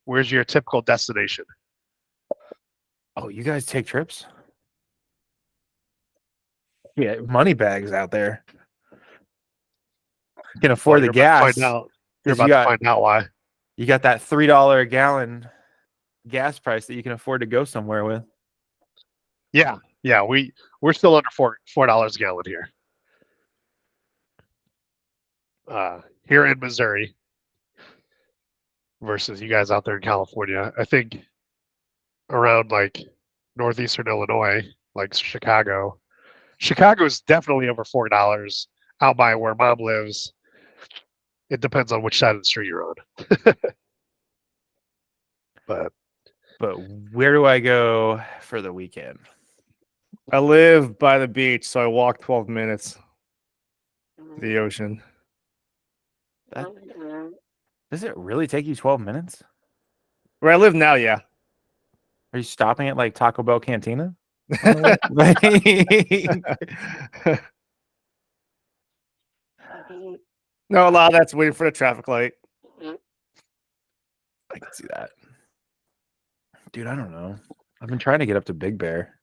where's your typical destination? Oh, you guys take trips? Yeah, money bags out there. Can afford the You're about to gas. find out. You're 'cause about to find out why. You got that $3 a gallon gas price that you can afford to go somewhere with. Yeah. Yeah. We're still under $4 a gallon here. Here in Missouri versus you guys out there in California. I think around like northeastern Illinois, like Chicago. Chicago is definitely over $4 out by where mom lives. It depends on which side of the street you're on. But where do I go for the weekend? I live by the beach, so I walk 12 minutes to the ocean. Does it really take you 12 minutes? Where I live now, yeah. Are you stopping at like Taco Bell Cantina? on the way? No, a lot of that's waiting for the traffic light. I can see that. Dude, I don't know. I've been trying to get up to Big Bear,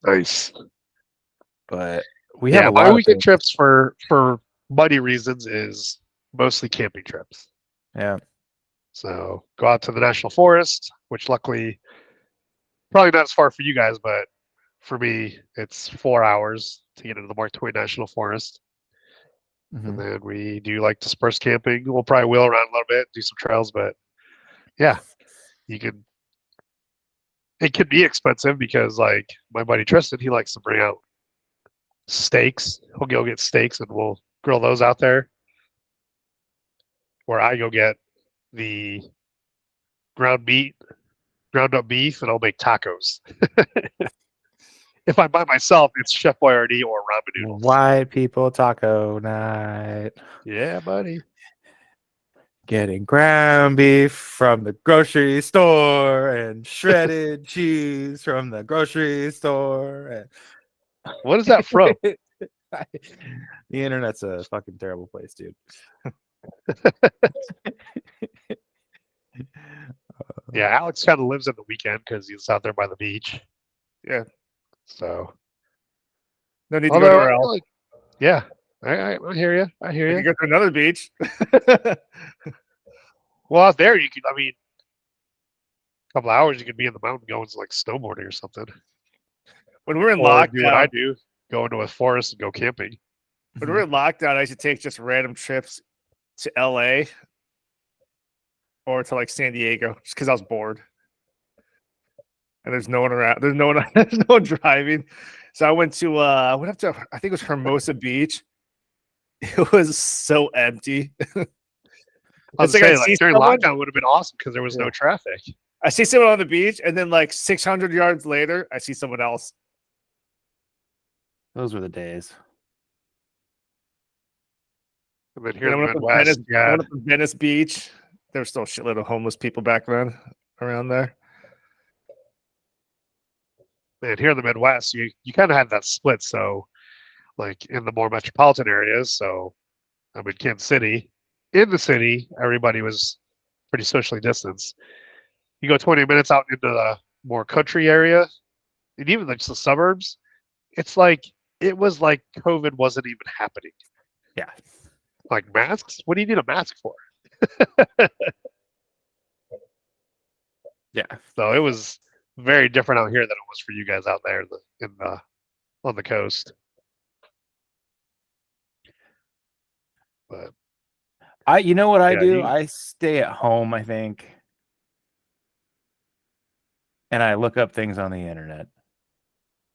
nice. but we have a lot my of weekend things. trips for money reasons is mostly camping trips. Yeah. So go out to the national forest, which luckily probably not as far for you guys, but for me it's 4 hours to get into the Mark Twain National Forest. Mhm. And then we do like dispersed camping. We'll probably wheel around a little bit, do some trails, but yeah, it could be expensive because like my buddy Tristan, he likes to bring out steaks. He'll go get steaks and we'll grill those out there. Or I go get the ground up beef, and I'll make tacos. If I'm by myself, it's Chef Boyardee or ramen noodles. White people taco night. Yeah, buddy. Getting ground beef from the grocery store and shredded cheese from the grocery store. And What is that from? the internet's a fucking terrible place, dude. Yeah, Alex kind of lives in the weekend because he's out there by the beach. Yeah. So, No need to go although, anywhere I else. feel like- yeah, I hear you. I hear You you. can go to another beach. Well, out there, you could. I mean, a couple hours, you could be in the mountain going to like snowboarding or something. When we're in Or do what I lockdown, do: go into a forest and go camping. when we're in lockdown, I used to take just random trips to LA. or to like San Diego, just because I was bored. And there's no one around. There's no one. There's no one driving. So I went to. I went up to. I think it was Hermosa Beach. It was so empty. I was It's saying, I see during someone. lockdown would have been awesome because there was Yeah. no traffic. I see someone on the beach, and then like 600 yards later, I see someone else. Those were the days. And then here Then in I the went up to Venice. Midwest, I yeah, went up to Venice Beach. There were still a shitload of homeless people back then around there. man, here in the Midwest, you kind of had that split. So, like in the more metropolitan areas, so I'm in Kansas City. In the city, everybody was pretty socially distanced. You go 20 minutes out into the more country area, and even like the suburbs, it's like it was like COVID wasn't even happening. Yeah. Like masks? What do you need a mask for? Yeah. So it was very different out here than it was for you guys out there in the on the coast. But You know what I Yeah, do? you- I stay at home, I think. And I look up things on the internet.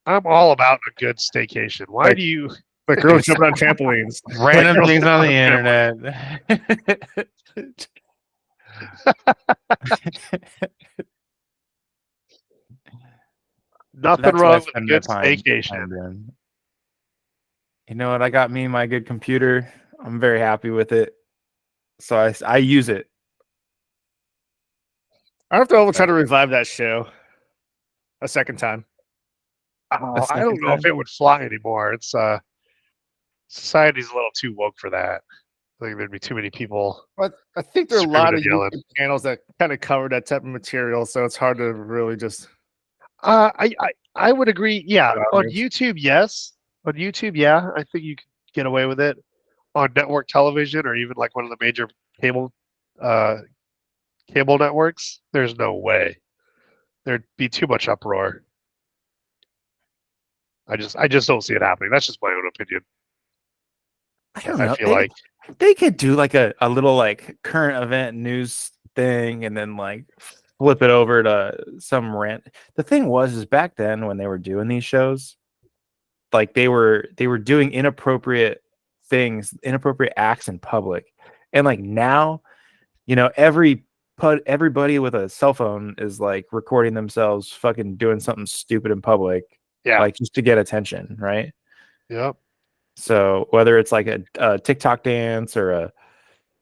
I'm all about a good staycation. Why Like- do you Like girls jumping on trampolines. Random girls things on the jumping internet. nothing That's what I wrong with a spend my good time staycation? doing. You know what? I got me my good computer. I'm very happy with it. So I use it. I have to try to revive that show a second time. I second don't know if time? it would fly anymore. It's society's a little too woke for that. I think there'd be too many people. But I think there are a lot of Screaming and YouTube channels that kind of cover that type of material, so it's hard to really just. I would agree. Yeah, Yeah, on it's- YouTube, yes. On YouTube, yeah, I think you could get away with it. On network television or even like one of the major cable uh cable networks, there's no way. There'd be too much uproar. I just don't see it happening. That's just my own opinion. I don't I know. feel like They could do like a little like current event news thing and then like flip it over to some rant. The thing was is back then when they were doing these shows, like they were doing inappropriate things, inappropriate acts in public. And like now, you know, everybody with a cell phone is like recording themselves fucking doing something stupid in public, yeah, like just to get attention, right? yep. So whether it's like a TikTok dance or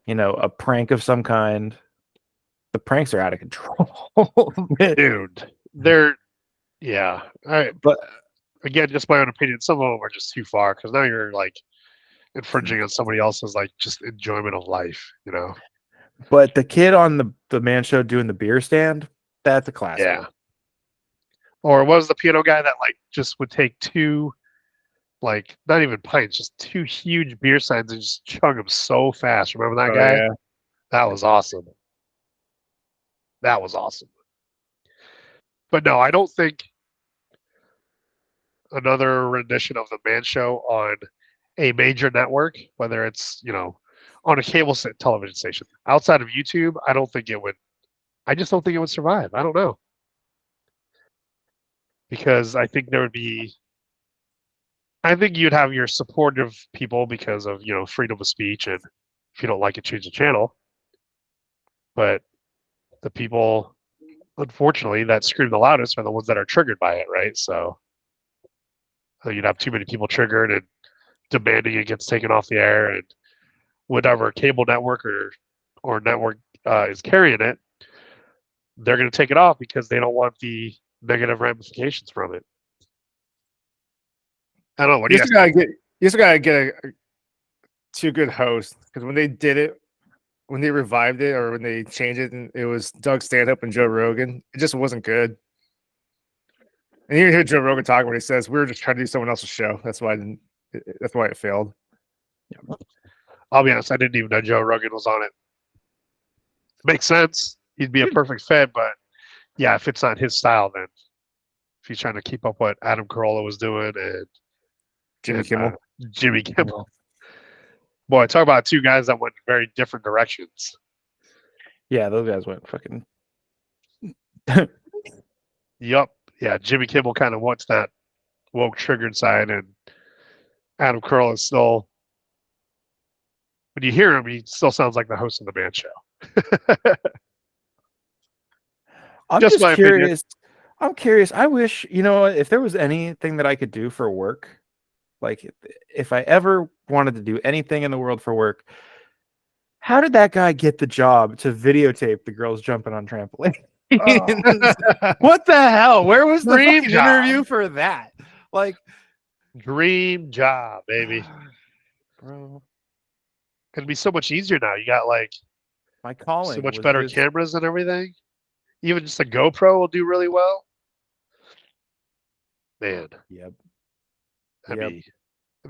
a prank of some kind, the pranks are out of control. Dude, they're yeah. But Again, just my own opinion. Some of them are just too far because now you're like infringing on somebody else's like just enjoyment of life. You know? but the kid on the man show doing the beer stand, that's a classic. Yeah. Or was the piano guy that like just would take two, like not even pints, just two huge beer signs and just chug them so fast? Remember that guy? yeah. That was awesome. That was awesome. But no, I don't think another rendition of the Man Show on a major network, whether it's on a television station outside of YouTube, I don't think it would. I just don't think it would survive. I don't know because I think there would be. I think you'd have your supportive people because of freedom of speech, and if you don't like it, change the channel. But the people, unfortunately, that scream the loudest are the ones that are triggered by it, right? So you'd have too many people triggered and demanding it gets taken off the air, and whatever cable network or network is carrying it, they're going to take it off because they don't want the negative ramifications from it. I don't know. What do You you just gotta get two good hosts because when they did it, when they revived it or when they changed it, and it was Doug Stanhope and Joe Rogan. It just wasn't good. And you hear Joe Rogan talk when he says we were just trying to do someone else's show. That's why that's why it failed. I'll be honest. I didn't even know Joe Rogan was on it. Makes sense. He'd be a perfect fit, but yeah, if it's not his style, then if he's trying to keep up what Adam Carolla was doing and Jimmy Kimmel. Boy, talk about two guys that went very different directions. Yeah, those guys went fucking. Yup. Yeah, Jimmy Kimmel kind of wants that woke triggered side, and Adam Carolla is still. When you hear him, he still sounds like the host of the band show. I'm Just just my opinion. curious. I'm curious. I wish, if there was anything that I could do for work, like if I ever wanted to do anything in the world for work, how did that guy get the job to videotape the girls jumping on trampolines? What the hell? Where was the Dream fucking job. interview for that? Like, Dream job, baby. bro, It'd be so much easier now. You got like my calling so much was better just- cameras and everything. Even just a GoPro will do really well. Man, Yep. that'd Yep.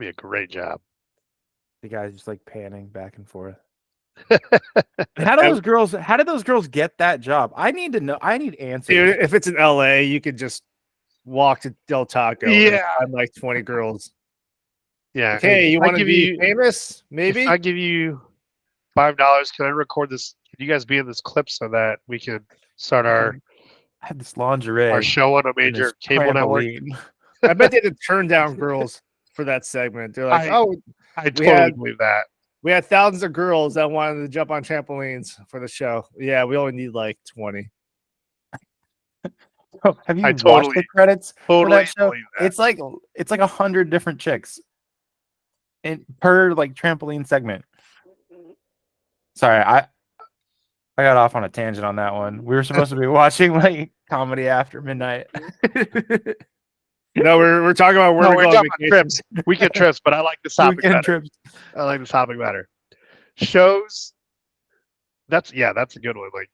be a great job. The guy's just like panning back and forth. How did those girls get that job? I need to know. I need answers. Dude, if it's in LA, you could just walk to Del Taco. Yeah. And find like 20 girls. Yeah. Okay, you I want to give be you- famous? Maybe. If I give you $5, can I record this? Can you guys be in this clip so that we can start our I had this lingerie. show on a and major this cable network? trampoline. I bet they had to turn down girls for that segment. They're like, I totally believe that. we had thousands of girls that wanted to jump on trampolines for the show. Yeah, we only need like 20. Have you I watched totally- the credits for Totally that show? believe that. It's like 100 different chicks per like trampoline segment. Sorry, I got off on a tangent on that one. We were supposed to be watching like comedy after midnight. No, we're talking about where No, to we're go on jumping vacation. trips. Weekend trips, but I like this topic Weekend better. trips. I like this topic better. Shows. That's a good one. Like,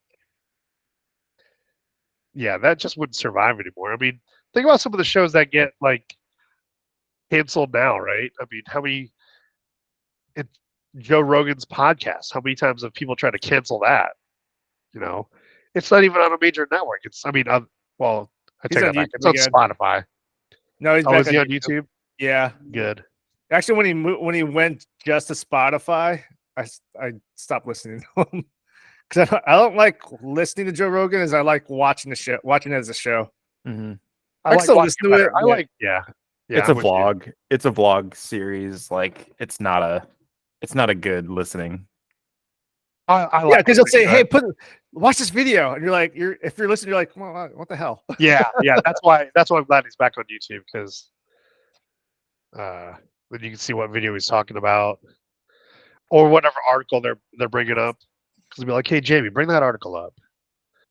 yeah, that just wouldn't survive anymore. I mean, think about some of the shows that get like canceled now, right? I mean, how many? It's Joe Rogan's podcast. How many times have people tried to cancel that? It's not even on a major network. I He's take on that back. YouTube It's on again. Spotify. No, he's Oh, back is he on YouTube? Yeah. Good. Actually, when he went just to Spotify, I stopped listening to him because I don't like listening to Joe Rogan as I like watching the show, watching it as a show. Mhm. I still watching listen to better. it, I but- like, yeah. It's I'm a with you. vlog. It's a vlog series. Like it's not a good listening. I Yeah, like because he'll say, listening to "Hey, watch this video," and you're like, if you're listening, you're like, well, "What the hell?" it. Yeah. That's why I'm glad he's back on YouTube because then you can see what video he's talking about or whatever article they're bringing up. Because be like, hey Jamie, bring that article up.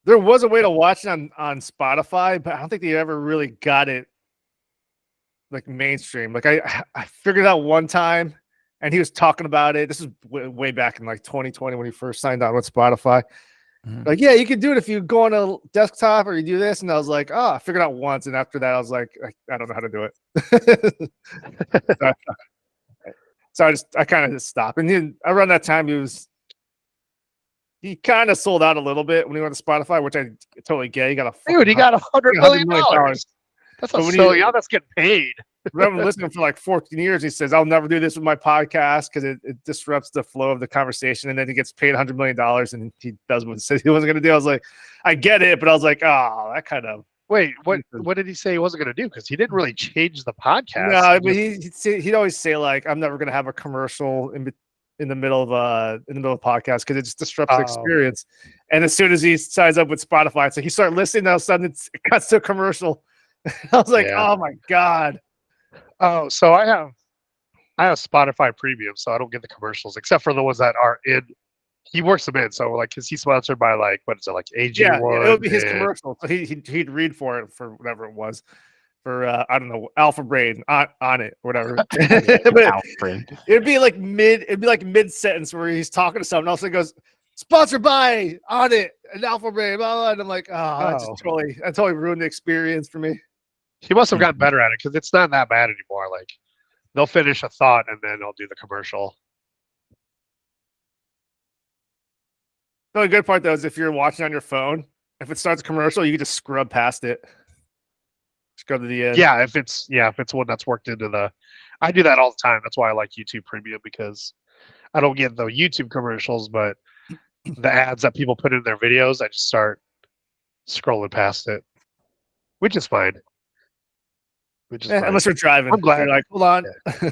There was a way to watch it on Spotify, but I don't think they ever really got it like mainstream. Like I figured it out one time, and he was talking about it. This is way back in like 2020 when he first signed on with Spotify. Mhm. Like, yeah, you can do it if you go on a desktop or you do this. And I was like, oh, I figured it out once. And after that, I was like, I don't know how to do it. So I kind of just stopped. And then around that time, he kind of sold out a little bit when he went to Spotify, which I totally get. He got Dude, he got $100 million. $100 That's But not when selling you- out. That's getting paid. Remember listening for like 14 years. He says, I'll never do this with my podcast because it disrupts the flow of the conversation. And then he gets paid $100 million and he does what he said he wasn't going to do. I was like, I get it. But I was like, oh, that kind of. Wait, what did he say he wasn't going to do? Because he didn't really change the podcast. No, He but he'd always say, like, I'm never going to have a commercial in the middle of a podcast because it just disrupts the Oh. experience. And as soon as he signs up with Spotify, so he started listening, all of a sudden it cuts to a commercial. I was like, Yeah. oh my God. Oh, so I have Spotify Premium, so I don't get the commercials except for the ones that are in. He works them in, so like, cause he's sponsored by like what is it, like AG1? Yeah, it would be his and- commercial. So he'd read for it for whatever it was, for I don't know, Alpha Brain on it or whatever. But Alfred. it'd be like mid sentence where he's talking to someone else and goes, sponsored by on it and Alpha Brain, blah, blah, and I'm like, that totally ruined the experience for me. He must have gotten better at it because it's not that bad anymore. Like they'll finish a thought and then they'll do the commercial. The only good part though is if you're watching on your phone, if it starts a commercial, you can just scrub past it. Just go to the end. Yeah, if it's one that's worked into the. I do that all the time. That's why I like YouTube Premium because I don't get the YouTube commercials, but the ads that people put in their videos, I just start scrolling past it, which is fine. Unless you're driving. I'm glad. You're like, hold on. Yeah.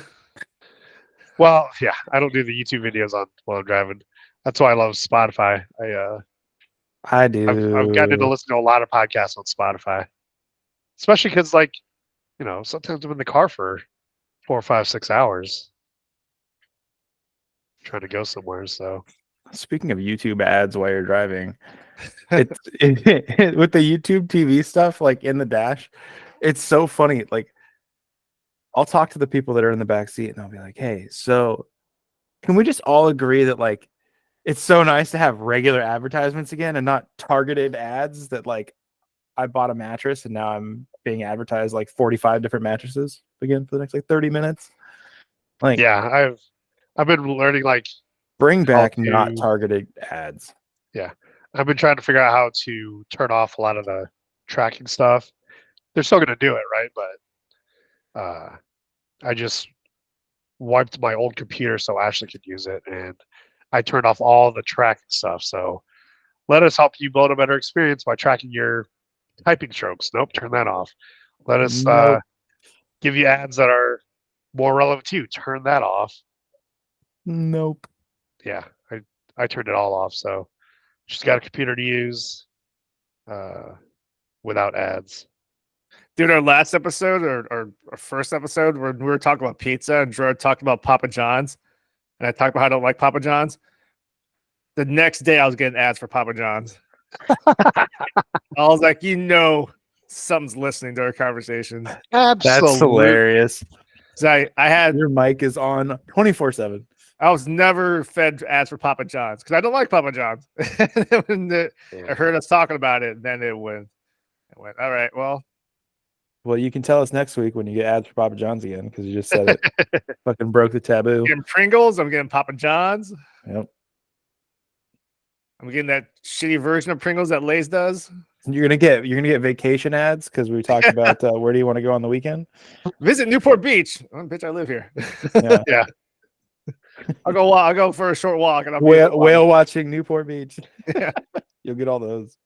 Well, yeah, I don't do the YouTube videos on while I'm driving. That's why I love Spotify. I do. I've gotten to listen to a lot of podcasts on Spotify, especially because, like, sometimes I'm in the car for 4, 5, 6 hours trying to go somewhere. So, Speaking of YouTube ads while you're driving, with the YouTube TV stuff, like in the dash, it's so funny. Like, I'll talk to the people that are in the back seat, and I'll be like, "Hey, so can we just all agree that like it's so nice to have regular advertisements again and not targeted ads that like I bought a mattress and now I'm being advertised like 45 different mattresses again for the next like 30 minutes." Like, yeah, I've been learning, like, bring back to- not targeted ads. yeah, I've been trying to figure out how to turn off a lot of the tracking stuff. They're still going to do it, right? But I just wiped my old computer so Ashley could use it, and I turned off all the tracking stuff. So let us help you build a better experience by tracking your typing strokes. Nope, turn that off. Let us Nope. give you ads that are more relevant to you. Turn that off. Nope. Yeah, I turned it all off. So she's got a computer to use without ads. Dude, our last episode or our first episode where we were talking about pizza and Drew talked about Papa John's, and I talked about how I don't like Papa John's. The next day I was getting ads for Papa John's. I was like, something's listening to our conversations. Absolutely. That's hilarious. So I had Your mic is on 24/7. I was never fed ads for Papa John's because I don't like Papa John's. When I heard us talking about it, then it went, all right, well, You can tell us next week when you get ads for Papa John's again because you just said it. Fucking broke the taboo. I'm getting Pringles, I'm getting Papa John's. Yep. I'm getting that shitty version of Pringles that Lay's does. You're gonna get vacation ads because we talked about where do you want to go on the weekend? Visit Newport Beach. Oh, bitch, I live here. Yeah. Yeah. I'll go for a short walk and I'll Whale watching Newport Beach. Yeah. You'll get all those.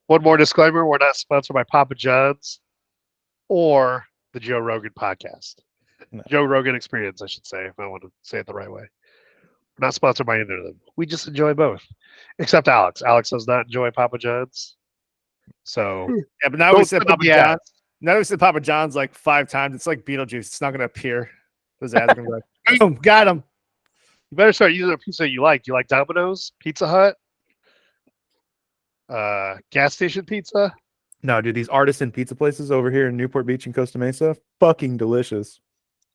One more disclaimer: we're not sponsored by Papa John's or the Joe Rogan podcast. No. Joe Rogan Experience, I should say, if I want to say it the right way. We're not sponsored by either of them. We just enjoy both, except Alex. Alex does not enjoy Papa John's. So Yeah, but now we said Papa yeah. John's. Now we said Papa John's like 5 times. It's like Beetlejuice. It's not gonna appear. Those ads are gonna be like, boom, got him. You better start using a pizza you like. Do you like Domino's, Pizza Hut, gas station pizza? No, dude, these artisan pizza places over here in Newport Beach and Costa Mesa, fucking delicious.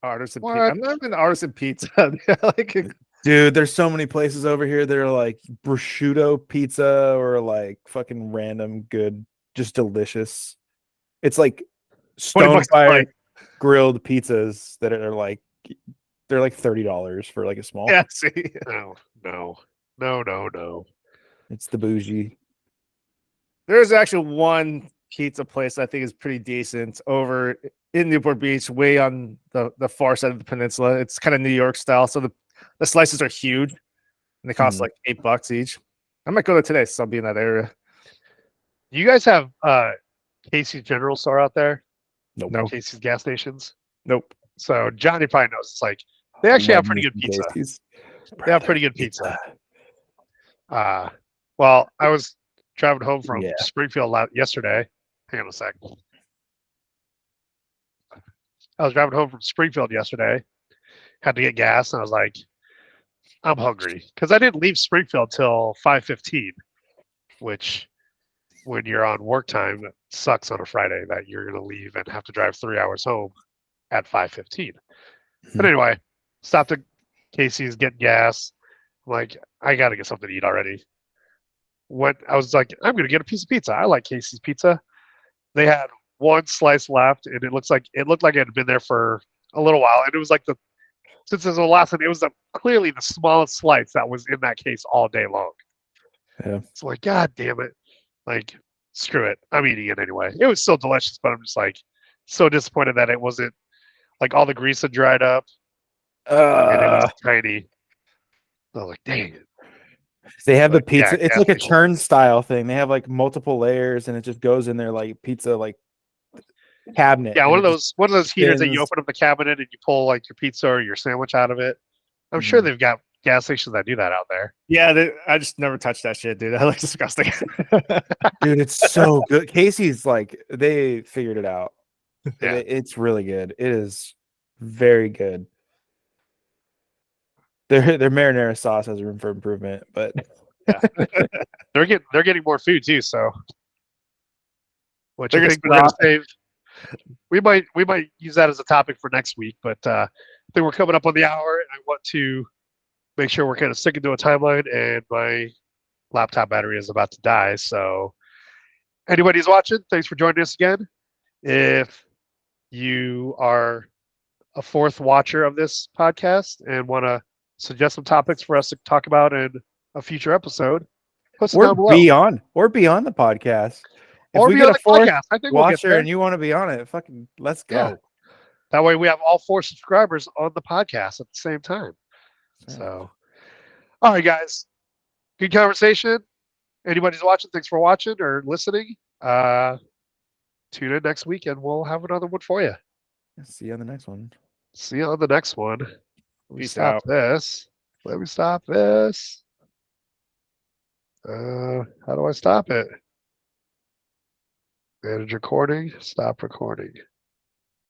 Artisan What? pizza. I'm not even artisan pizza. Like, Dude, there's so many places over here that are like prosciutto pizza or like fucking random good, just delicious. It's like stone $20 a fire plate. grilled pizzas that are like they're like $30 for like a small. Yeah, see. No. It's the bougie. There's actually one pizza place I think is pretty decent over in Newport Beach, way on the far side of the peninsula. It's kind of New York style, so the slices are huge and they cost like $8 each. I might go there today, so I'll be in that area. Do you guys have Casey's General Store out there? Nope. No. Casey's gas stations? Nope. So Johnny probably knows. It's like they actually have pretty good pizza. Casey's. They have pretty good pizza. Well, I was driving home from Yeah. Springfield yesterday. Hang on a sec. I was driving home from Springfield yesterday. Had to get gas, and I was like, I'm hungry because I didn't leave Springfield till 5:15, which, when you're on work time, it sucks on a Friday that you're going to leave and have to drive 3 hours home at 5:15. But anyway, stopped at Casey's, getting gas. I'm like, I got to get something to eat already. I was like, I'm going to get a piece of pizza. I like Casey's pizza. They had one slice left, and it looked like it had been there for a little while. And it was like since it was the last one, it was clearly the smallest slice that was in that case all day long. Yeah. It's like, God damn it. Like, screw it. I'm eating it anyway. It was still delicious, but I'm just like so disappointed that it wasn't like all the grease had dried up and it was tiny. I was like, dang it. They have the Like, yeah, pizza. It's gas like a station. turnstile thing. They have like multiple layers, and it just goes in there like pizza, like cabinet. Yeah, and it just one of those heaters that you spins. open up the cabinet and you pull like your pizza or your sandwich out of it. I'm sure Mhm. they've got gas stations that do that out there. Yeah, I just never touched that shit, dude. That looks disgusting. Dude, it's so good. Casey's like they figured it out. Yeah. It's really good. It is very good. Their marinara sauce has room for improvement, but They're getting more food too, so which They're I gonna think spit we're gonna out. save. We might use that as a topic for next week, but I think we're coming up on the hour, and I want to make sure we're kind of sticking to a timeline. And my laptop battery is about to die, so anybody who's watching, thanks for joining us again. If you are a fourth watcher of this podcast and want to suggest some topics for us to talk about in a future episode, post it we're down below. beyond the podcast. If Or we be get on a the fourth podcast. I think we'll get watcher there. and you want to be on it, fucking let's go. Yeah. That way we have all 4 subscribers on the podcast at the same time. Yeah. So, all right, guys. Good conversation. Anybody's watching, thanks for watching or listening. Tune in next week and we'll have another one for you. See you on the next one. See you on the next one. Let me Peace stop out. this. Let me stop this. How do I stop it? Manage recording. Stop recording.